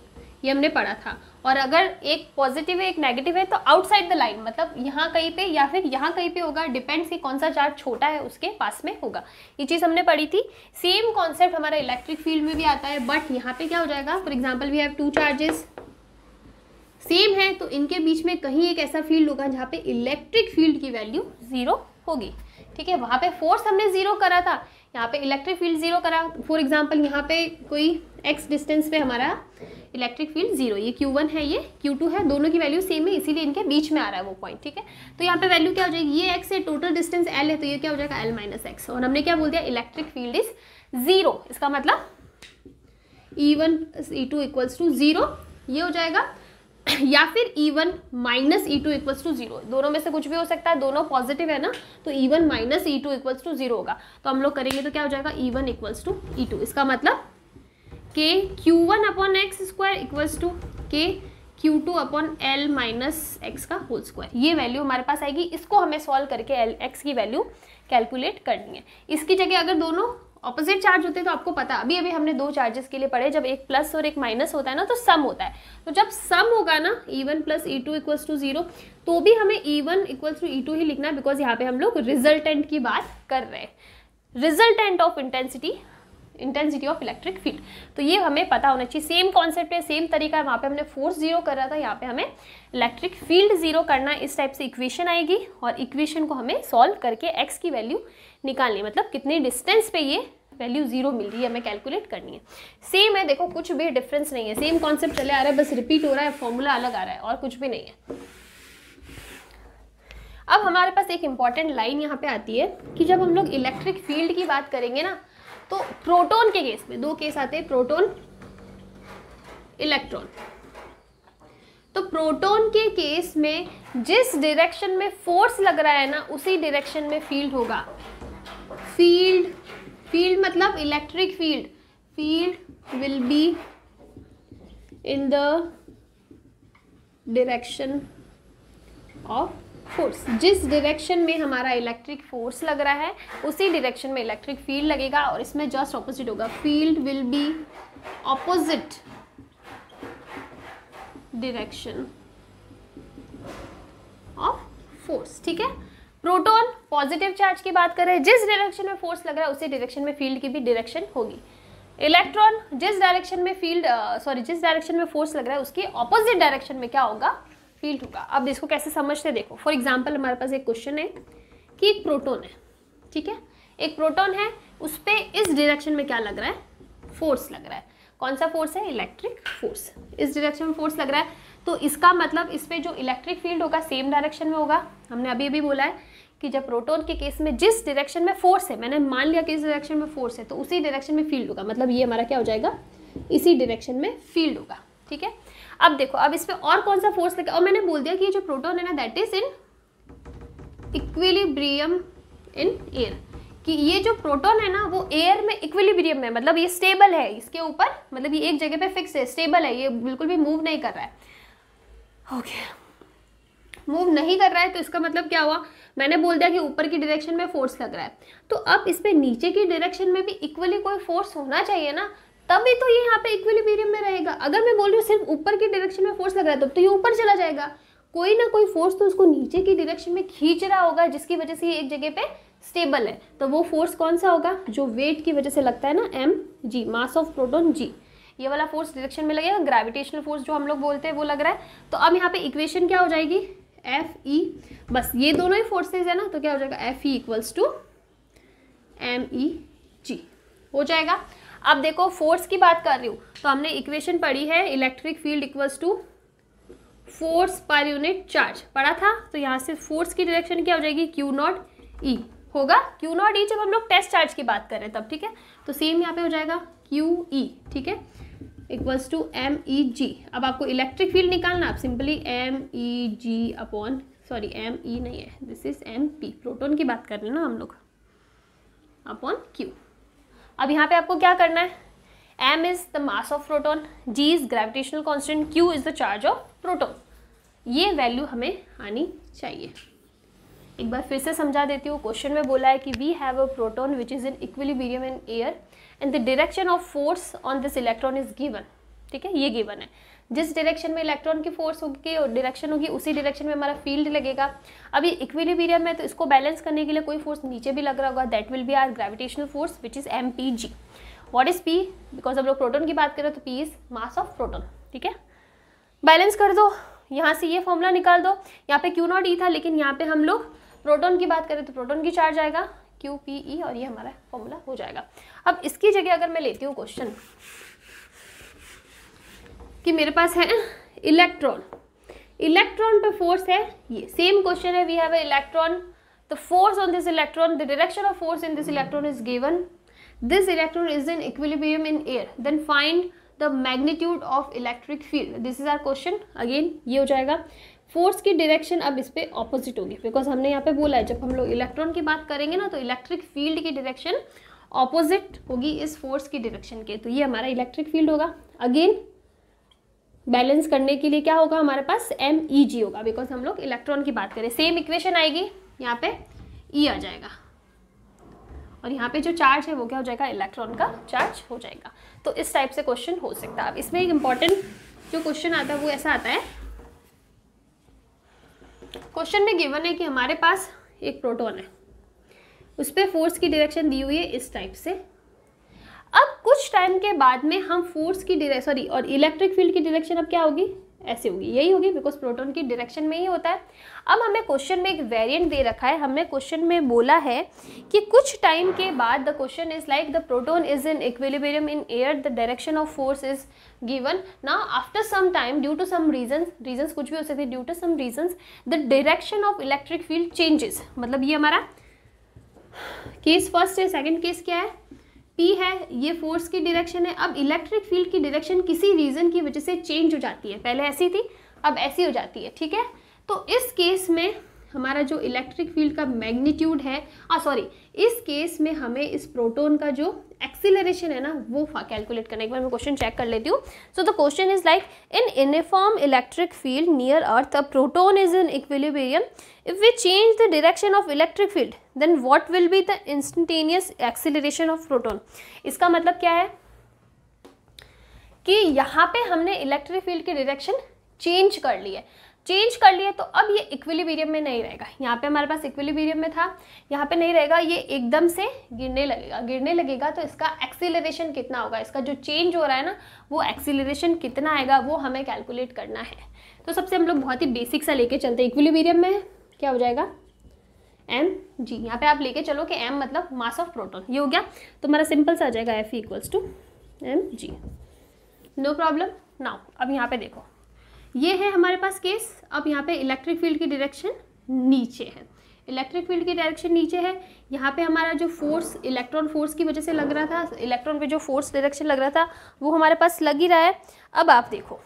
ये हमने पढ़ा था। और अगर एक पॉजिटिव है एक नेगेटिव है तो आउटसाइड द लाइन, मतलब यहाँ कहीं पे या फिर यहाँ कहीं पे होगा, डिपेंड्स कि कौन सा चार्ज छोटा है उसके पास में होगा। ये चीज़ हमने पढ़ी थी। सेम कॉन्सेप्ट हमारा इलेक्ट्रिक फील्ड में भी आता है, बट यहाँ पे क्या हो जाएगा, for example we have two charges same है तो इनके बीच में कहीं एक ऐसा फील्ड होगा जहाँ पे इलेक्ट्रिक फील्ड की वैल्यू 0 होगी, ठीक है। वहाँ पे फोर्स हमने 0 करा था, यहाँ पे इलेक्ट्रिक फील्ड 0 करा। फॉर एग्जाम्पल यहाँ पे कोई x डिस्टेंस पे हमारा इलेक्ट्रिक फील्ड 0, ये Q1 है ये Q2 है, दोनों की वैल्यू सेम है इसीलिए इनके बीच में आ रहा है वो पॉइंट, ठीक है। तो यहाँ पे वैल्यू क्या हो जाएगी, ये x है, टोटल डिस्टेंस l है, तो ये क्या हो जाएगा l माइनस एक्स, और हमने क्या बोल दिया, इलेक्ट्रिक फील्ड इज 0, इसका मतलब E1 E2 इक्वल्स टू 0 ये हो जाएगा, या फिर E1 minus E2 equals to 0, दोनों में से कुछ भी हो सकता है, दोनों पॉजिटिव है ना, तो E1 minus E2 equals to 0 होगा। तो हम लोग करेंगे तो क्या हो जाएगा, E1 इक्वल्स टू E2, इसका मतलब K Q1 upon X square equals to K Q2 upon L minus X का होल स्क्वायर, ये वैल्यू हमारे पास आएगी। इसको हमें सॉल्व करके x की वैल्यू कैलकुलेट करनी है। इसकी जगह अगर दोनों ऑपोजिट चार्ज होते हैं तो आपको पता, अभी अभी हमने दो चार्जेस के लिए पढ़े, जब एक प्लस और एक माइनस होता है ना तो सम होता है, तो जब सम होगा ना E1 plus E2 equals to 0, तो भी हमें E1 इक्वल्स टू E2 ही लिखना है, बिकॉज यहाँ पे हम लोग रिजल्टेंट की बात कर रहे हैं, resultant of intensity of electric field, तो ये हमें पता होना चाहिए। सेम कॉन्सेप्ट है, सेम तरीका है, वहाँ पे हमने फोर्स 0 कर रहा था, यहाँ पे हमें इलेक्ट्रिक फील्ड 0 करना है। इस टाइप से इक्वेशन आएगी और इक्वेशन को हमें सॉल्व करके x की वैल्यू निकालनी है, मतलब कितने डिस्टेंस पे ये वैल्यू 0 मिल रही है हमें कैलकुलेट करनी है। सेम है, देखो कुछ भी डिफरेंस नहीं है, सेम कॉन्सेप्ट चले आ रहा है, बस रिपीट हो रहा है, फॉर्मूला अलग आ रहा है और कुछ भी नहीं है। अब हमारे पास एक इंपॉर्टेंट लाइन यहाँ पे आती है कि जब हम लोग इलेक्ट्रिक फील्ड की बात करेंगे ना, तो प्रोटॉन के केस में दो केस आते हैं, प्रोटॉन इलेक्ट्रॉन। तो प्रोटॉन के केस में जिस डायरेक्शन में फोर्स लग रहा है ना उसी डायरेक्शन में फील्ड होगा। फील्ड मतलब electric field will be in the direction of force. जिस डायरेक्शन में हमारा इलेक्ट्रिक फोर्स लग रहा है उसी डायरेक्शन में इलेक्ट्रिक फील्ड लगेगा, और इसमें जस्ट ऑपोजिट होगा, field will be opposite direction of force, ठीक है। प्रोटॉन पॉजिटिव चार्ज की बात करें, जिस डायरेक्शन में फोर्स लग रहा है उसी डायरेक्शन में फील्ड की भी डायरेक्शन होगी। इलेक्ट्रॉन जिस डायरेक्शन में जिस डायरेक्शन में फोर्स लग रहा है उसकी ऑपोजिट डायरेक्शन में क्या होगा, फील्ड होगा। अब इसको कैसे समझते हैं, देखो फॉर एग्जांपल हमारे पास एक क्वेश्चन है कि एक प्रोटॉन है, ठीक है, एक प्रोटॉन है, उस पे इस डायरेक्शन में क्या लग रहा है, फोर्स लग रहा है। कौन सा फोर्स है, इलेक्ट्रिक फोर्स, इस डायरेक्शन में फोर्स लग रहा है, तो इसका मतलब इस पे जो इलेक्ट्रिक फील्ड होगा सेम डायरेक्शन में होगा। हमने अभी अभी बोला है कि जब प्रोटॉन के केस में जिस डायरेक्शन में फोर्स है, मैंने मान लिया कि इस डायरेक्शन में फोर्स है, तो उसी डायरेक्शन में फील्ड होगा, मतलब ये हमारा क्या हो जाएगा, इसी डायरेक्शन में फील्ड होगा, ठीक है। अब देखो, अब इस पे और कौन सा फोर्स लगा, और मैंने बोल दिया कि ये जो प्रोटॉन है ना that is in equilibrium in air, कि ये जो प्रोटॉन है ना वो एयर में इक्विलिब्रियम में, मतलब ये स्टेबल है, इसके ऊपर मतलब ये एक जगह पे फिक्स है, स्टेबल है, ये बिल्कुल भी मूव नहीं कर रहा है। ओके, मूव नहीं कर रहा है तो इसका मतलब क्या हुआ, मैंने बोल दिया कि ऊपर की डायरेक्शन में फोर्स लग रहा है, तो अब इस पे नीचे की डायरेक्शन में भी इक्वली कोई फोर्स होना चाहिए ना, तभी तो ये यहाँ पे इक्विलिब्रियम में रहेगा। अगर मैं बोल रही हूँ सिर्फ ऊपर की डायरेक्शन में फोर्स लग रहा है तो ये ऊपर चला जाएगा, कोई ना कोई फोर्स तो उसको नीचे की डायरेक्शन में खींच रहा होगा जिसकी वजह से ये एक जगह पे स्टेबल है। तो वो फोर्स कौन सा होगा, जो वेट की वजह से लगता है ना, mg, mass of proton g, ये वाला फोर्स डायरेक्शन में लगेगा, ग्रेविटेशनल फोर्स जो हम लोग बोलते हैं वो लग रहा है। तो अब यहाँ पे इक्वेशन क्या हो जाएगी, Fe, बस ये दोनों ही फोर्सेज है ना, तो क्या हो जाएगा, Fe इक्वल्स टू MEG हो जाएगा। अब देखो फोर्स की बात कर रही हूँ तो हमने इक्वेशन पढ़ी है, electric field equals to force per unit charge पढ़ा था, तो यहाँ से फोर्स की डायरेक्शन क्या हो जाएगी, क्यू नॉट ई होगा। क्यू नॉट ई जब हम लोग टेस्ट चार्ज की बात कर रहे हैं तब, ठीक है। तो सेम यहाँ पे हो जाएगा क्यू ई, ठीक है, equals to m e g. अब आपको इलेक्ट्रिक फील्ड निकालना, आप simply m e g upon, sorry m e नहीं है, this is m p, proton की बात कर रहे हैं ना हम लोग, अपॉन क्यू। अब यहाँ पे आपको क्या करना है, m is the mass of proton, g is gravitational constant, q is the charge of proton. ये वैल्यू हमें आनी चाहिए। एक बार फिर से समझा देती हूँ। क्वेश्चन में बोला है कि we have a proton which is in equilibrium in air and the direction of force on this electron is given, ठीक है, ये गिवन है। जिस डायरेक्शन में इलेक्ट्रॉन की फोर्स होगी और डायरेक्शन होगी उसी डायरेक्शन में हमारा फील्ड लगेगा। अभी इक्विलिब्रियम में तो इसको बैलेंस करने के लिए कोई फोर्स नीचे भी लग रहा होगा, that will be our gravitational force which is m p g. What is p, because हम लोग प्रोटॉन की बात करें तो p is mass of proton, ठीक है। बैलेंस कर दो, यहाँ से ये फॉर्मूला निकाल दो। यहाँ पे क्यू नॉट ई था, लेकिन यहाँ पे हम लोग प्रोटॉन की बात करें तो प्रोटॉन की चार्ज आएगा क्यू पी ई, और ये हमारा फॉर्मूला हो जाएगा। अब इसकी जगह अगर मैं लेती हूँ क्वेश्चन कि मेरे पास है इलेक्ट्रॉन, इलेक्ट्रॉन पे फोर्स है, ये सेम क्वेश्चन है, we have a electron, the force on this electron, the direction of force in this electron is given, this electron is in equilibrium in air, then find the magnitude of electric field. This is our question. Again ये हो जाएगा, force की direction अब इस पे opposite होगी, because हमने यहाँ पे बोला है जब हम लोग इलेक्ट्रॉन की बात करेंगे ना तो इलेक्ट्रिक फील्ड की डायरेक्शन ऑपोजिट होगी इस फोर्स की डायरेक्शन के, तो ये हमारा इलेक्ट्रिक फील्ड होगा। अगेन बैलेंस करने के लिए क्या होगा हमारे पास, एम ई जी होगा, बिकॉज हम लोग इलेक्ट्रॉन की बात करें। सेम इक्वेशन आएगी, यहाँ पे ई आ जाएगा, और यहाँ पे जो चार्ज है वो क्या हो जाएगा, इलेक्ट्रॉन का चार्ज हो जाएगा। तो इस टाइप से क्वेश्चन हो सकता है। अब इसमें एक इंपॉर्टेंट जो क्वेश्चन आता है वो ऐसा आता है, क्वेश्चन में गिवन है कि हमारे पास एक प्रोटॉन है, उस पर फोर्स की डायरेक्शन दी हुई है इस टाइप से। अब कुछ टाइम के बाद में हम फोर्स की डायरेक्शन, सॉरी, और इलेक्ट्रिक फील्ड की डायरेक्शन अब क्या होगी, ऐसे होगी, यही होगी, बिकॉज प्रोटॉन की डायरेक्शन में ही होता है। अब हमें क्वेश्चन में एक वेरिएंट दे रखा है, हमने क्वेश्चन में बोला है कि कुछ टाइम के बाद, the question is like the proton is in equilibrium in air, the direction of force is given, now after some time due to some reasons कुछ भी हो सकते हैं, due to some reasons the direction of electric field changes. मतलब ये हमारा case first है, second case क्या है, P है, ये फोर्स की डायरेक्शन है। अब इलेक्ट्रिक फील्ड की डायरेक्शन किसी रीजन की वजह से चेंज हो जाती है, पहले ऐसी थी अब ऐसी हो जाती है, ठीक है। तो इस केस में हमारा जो इलेक्ट्रिक फील्ड का मैग्नीट्यूड है, सॉरी, इस केस में हमें इस प्रोटॉन का जो एक्सीलरेशन है ना वो कैलकुलेट करना है। एक बार मैं क्वेश्चन चेक कर लेती हूँ। So the question is like, in uniform electric field near earth a proton is in equilibrium, if we change the direction of electric field then what will be the instantaneous acceleration of proton। इसका मतलब क्या है कि यहाँ पे हमने electric field की direction change कर ली है, तो अब ये इक्विलिब्रियम में नहीं रहेगा। यहाँ पे हमारे पास इक्विलिब्रियम में था, यहाँ पे नहीं रहेगा, ये एकदम से गिरने लगेगा। तो इसका एक्सीलरेशन कितना होगा, इसका जो चेंज हो रहा है ना वो एक्सीलरेशन कितना आएगा वो हमें कैलकुलेट करना है। तो सबसे हम लोग बहुत ही बेसिक सा लेके चलते हैं। इक्विलिब्रियम में क्या हो जाएगा, एम जी, यहाँ पे आप लेके चलो कि एम मतलब मास ऑफ प्रोटॉन, ये हो गया। तो हमारा सिंपल सा आ जाएगा F equals to m g, no problem. Now अब यहाँ पे देखो, ये है हमारे पास केस। अब यहाँ पे इलेक्ट्रिक फील्ड की डायरेक्शन नीचे है, इलेक्ट्रिक फील्ड की डायरेक्शन नीचे है। यहाँ पे हमारा जो फोर्स इलेक्ट्रॉन फोर्स की वजह से लग रहा था, इलेक्ट्रॉन पे जो फोर्स डायरेक्शन लग रहा था वो हमारे पास लग ही रहा है। अब आप देखो,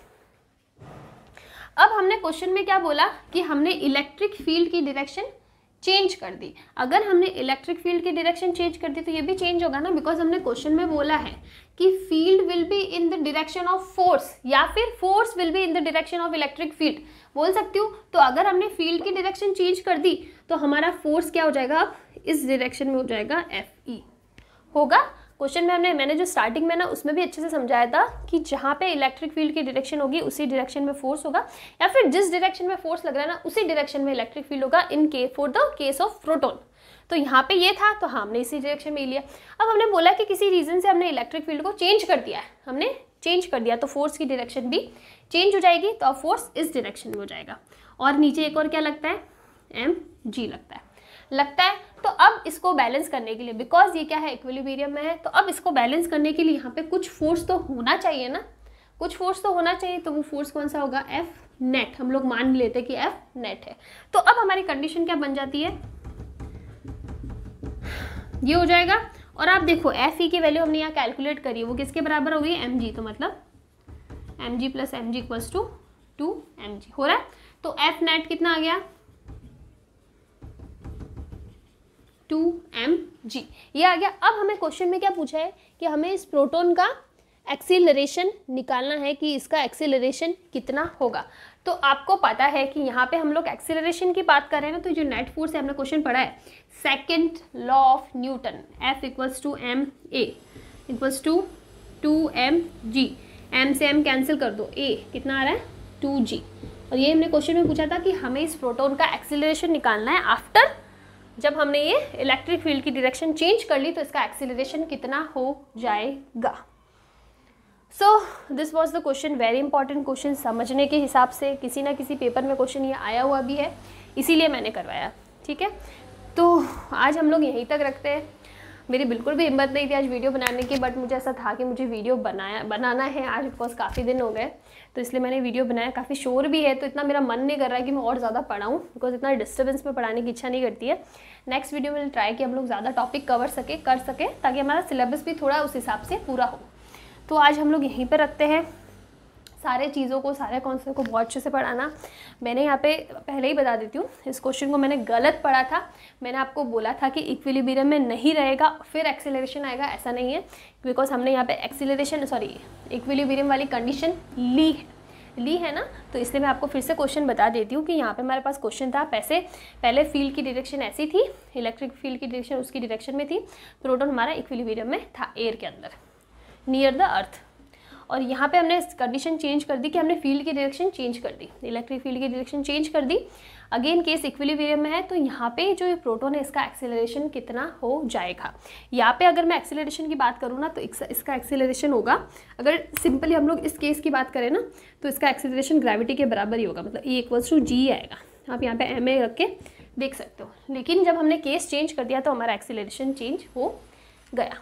अब हमने क्वेश्चन में क्या बोला कि हमने इलेक्ट्रिक फील्ड की डायरेक्शन चेंज कर दी। अगर हमने इलेक्ट्रिक फील्ड की डायरेक्शन चेंज कर दी तो ये भी चेंज होगा ना, बिकॉज हमने क्वेश्चन में बोला है कि field will be in the direction of force या फिर force will be in the direction of electric field बोल सकती हूँ। तो अगर हमने फील्ड की डायरेक्शन चेंज कर दी तो हमारा फोर्स क्या हो जाएगा, अब इस डायरेक्शन में हो जाएगा, एफ ई होगा। क्वेश्चन में मैंने जो स्टार्टिंग में ना उसमें भी अच्छे से समझाया था कि जहाँ पे इलेक्ट्रिक फील्ड की डायरेक्शन होगी उसी डायरेक्शन में फोर्स होगा, या फिर जिस डायरेक्शन में फोर्स लग रहा है ना उसी डायरेक्शन में इलेक्ट्रिक फील्ड होगा in for the case of proton. तो यहाँ पे ये था तो हमने इसी डायरेक्शन में लिया। अब हमने बोला कि किसी रीजन से हमने इलेक्ट्रिक फील्ड को चेंज कर दिया है, हमने चेंज कर दिया तो फोर्स की डायरेक्शन भी चेंज हो जाएगी, तो अब फोर्स इस डायरेक्शन में हो जाएगा। और नीचे एक और क्या लगता है, एम जी लगता है। तो अब इसको बैलेंस करने के लिए, बिकॉज ये क्या है इक्विलिब्रियम में है, तो अब इसको बैलेंस करने के लिए यहाँ पे कुछ फोर्स तो होना चाहिए ना, कुछ फोर्स तो होना चाहिए। तो वो फोर्स कौन सा होगा, एफ नेट, हम लोग मान लेते कि एफ नेट है। तो अब हमारी कंडीशन क्या बन जाती है, ये हो जाएगा। और आप देखो एफ ई की वैल्यू हमने यहाँ कैलकुलेट करी है, वो किसके बराबर हो गई, एम जी। तो मतलब m g plus m g equals to 2 m g हो रहा है। तो एफ नेट कितना आ गया, 2 एम जी, ये आ गया। अब हमें क्वेश्चन में क्या पूछा है कि हमें इस प्रोटॉन का एक्सीलरेशन निकालना है कि इसका एक्सीलरेशन कितना होगा। तो आपको पता है कि यहाँ पे हम लोग एक्सीलरेशन की बात कर रहे हैं ना, तो जो नेट फोर्स है हमने क्वेश्चन पढ़ा है second law of Newton, F equals to m a equals to 2 m g. M से एम कैंसिल कर दो, ए कितना आ रहा है 2 जी। और ये हमने क्वेश्चन में पूछा था कि हमें इस प्रोटॉन का एक्सीलरेशन निकालना है आफ्टर जब हमने ये इलेक्ट्रिक फील्ड की डायरेक्शन चेंज कर ली, तो इसका एक्सीलरेशन कितना हो जाएगा। So this was the question, very important question. समझने के हिसाब से किसी ना किसी पेपर में क्वेश्चन ये आया हुआ भी है, इसीलिए मैंने करवाया, ठीक है। तो आज हम लोग यहीं तक रखते हैं। मेरी बिल्कुल भी हिम्मत नहीं थी आज वीडियो बनाने की, बट मुझे ऐसा था कि मुझे वीडियो बनाना है आज, बिकॉज काफ़ी दिन हो गए, तो इसलिए मैंने वीडियो बनाया। काफ़ी शोर भी है, तो इतना मेरा मन नहीं कर रहा है कि मैं और ज़्यादा पढ़ाऊँ, बिकॉज इतना डिस्टर्बेंस में पढ़ाने की इच्छा नहीं करती है। नेक्स्ट वीडियो में ट्राई कि हम लोग ज़्यादा टॉपिक कर सके ताकि हमारा सिलेबस भी थोड़ा उस हिसाब से पूरा हो। तो आज हम लोग यहीं पर रखते हैं। सारे चीज़ों को, सारे कॉन्सेप्ट को बहुत अच्छे से पढ़ाना। मैंने यहाँ पे पहले ही बता देती हूँ, इस क्वेश्चन को मैंने गलत पढ़ा था। मैंने आपको बोला था कि इक्विलिब्रियम में नहीं रहेगा फिर एक्सेलरेशन आएगा, ऐसा नहीं है, बिकॉज हमने यहाँ पे इक्विलिब्रियम वाली कंडीशन ली है ना। तो इसलिए मैं आपको फिर से क्वेश्चन बता देती हूँ कि यहाँ पे हमारे पास क्वेश्चन था, पहले फील्ड की डायरेक्शन ऐसी थी, इलेक्ट्रिक फील्ड की डायरेक्शन उसकी डायरेक्शन में थी, प्रोटॉन हमारा इक्विलिब्रियम में था एयर के अंदर नियर द अर्थ। और यहाँ पे हमने कंडीशन चेंज कर दी कि हमने फील्ड की डायरेक्शन चेंज कर दी, इलेक्ट्रिक फील्ड की डायरेक्शन चेंज कर दी। अगेन केस इक्विलिब्रियम में है, तो यहाँ पे जो ये प्रोटॉन है इसका एक्सेलरेशन कितना हो जाएगा। यहाँ पे अगर मैं एक्सेलरेशन की बात करूँ ना, तो इसका एक्सेलरेशन होगा, अगर सिंपली हम लोग इस केस की बात करें ना, तो इसका एक्सेलरेशन ग्रेविटी के बराबर ही होगा, मतलब E इक्वल्स टू जी आएगा। आप यहाँ पे एम ए रख के देख सकते हो। लेकिन जब हमने केस चेंज कर दिया तो हमारा एक्सेलरेशन चेंज हो गया।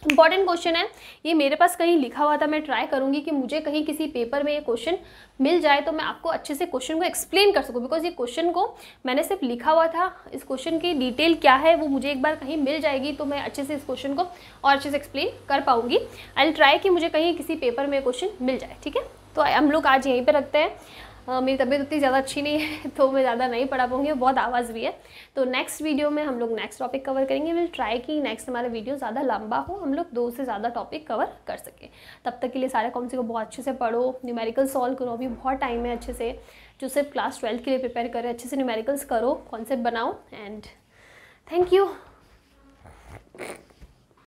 इंपॉर्टेंट क्वेश्चन है ये, मेरे पास कहीं लिखा हुआ था, मैं ट्राई करूंगी कि मुझे कहीं किसी पेपर में ये क्वेश्चन मिल जाए तो मैं आपको अच्छे से क्वेश्चन को एक्सप्लेन कर सकूं, बिकॉज ये क्वेश्चन को मैंने सिर्फ लिखा हुआ था, इस क्वेश्चन की डिटेल क्या है वो मुझे एक बार कहीं मिल जाएगी तो मैं अच्छे से इस क्वेश्चन को और अच्छे से एक्सप्लेन कर पाऊंगी। आई विल ट्राई कि मुझे कहीं किसी पेपर में क्वेश्चन मिल जाए, ठीक है। तो हम लोग आज यहीं पर रखते हैं। मेरी तबीयत उतनी ज़्यादा अच्छी नहीं है तो मैं ज़्यादा नहीं पढ़ा पाऊँगी, बहुत आवाज़ भी है। तो नेक्स्ट वीडियो में हम लोग नेक्स्ट टॉपिक कवर करेंगे। विल ट्राई कि नेक्स्ट हमारा वीडियो ज़्यादा लंबा हो, हम लोग 2 से ज़्यादा टॉपिक कवर कर सकें। तब तक के लिए सारे कॉन्सेप्ट को बहुत अच्छे से पढ़ो, न्यूमेरिकल सॉल्व करो, अभी बहुत टाइम है अच्छे से। जो सिर्फ क्लास 12 के लिए प्रिपेयर करे, अच्छे से न्यूमेरिकल्स करो, कॉन्सेप्ट बनाओ। And thank you.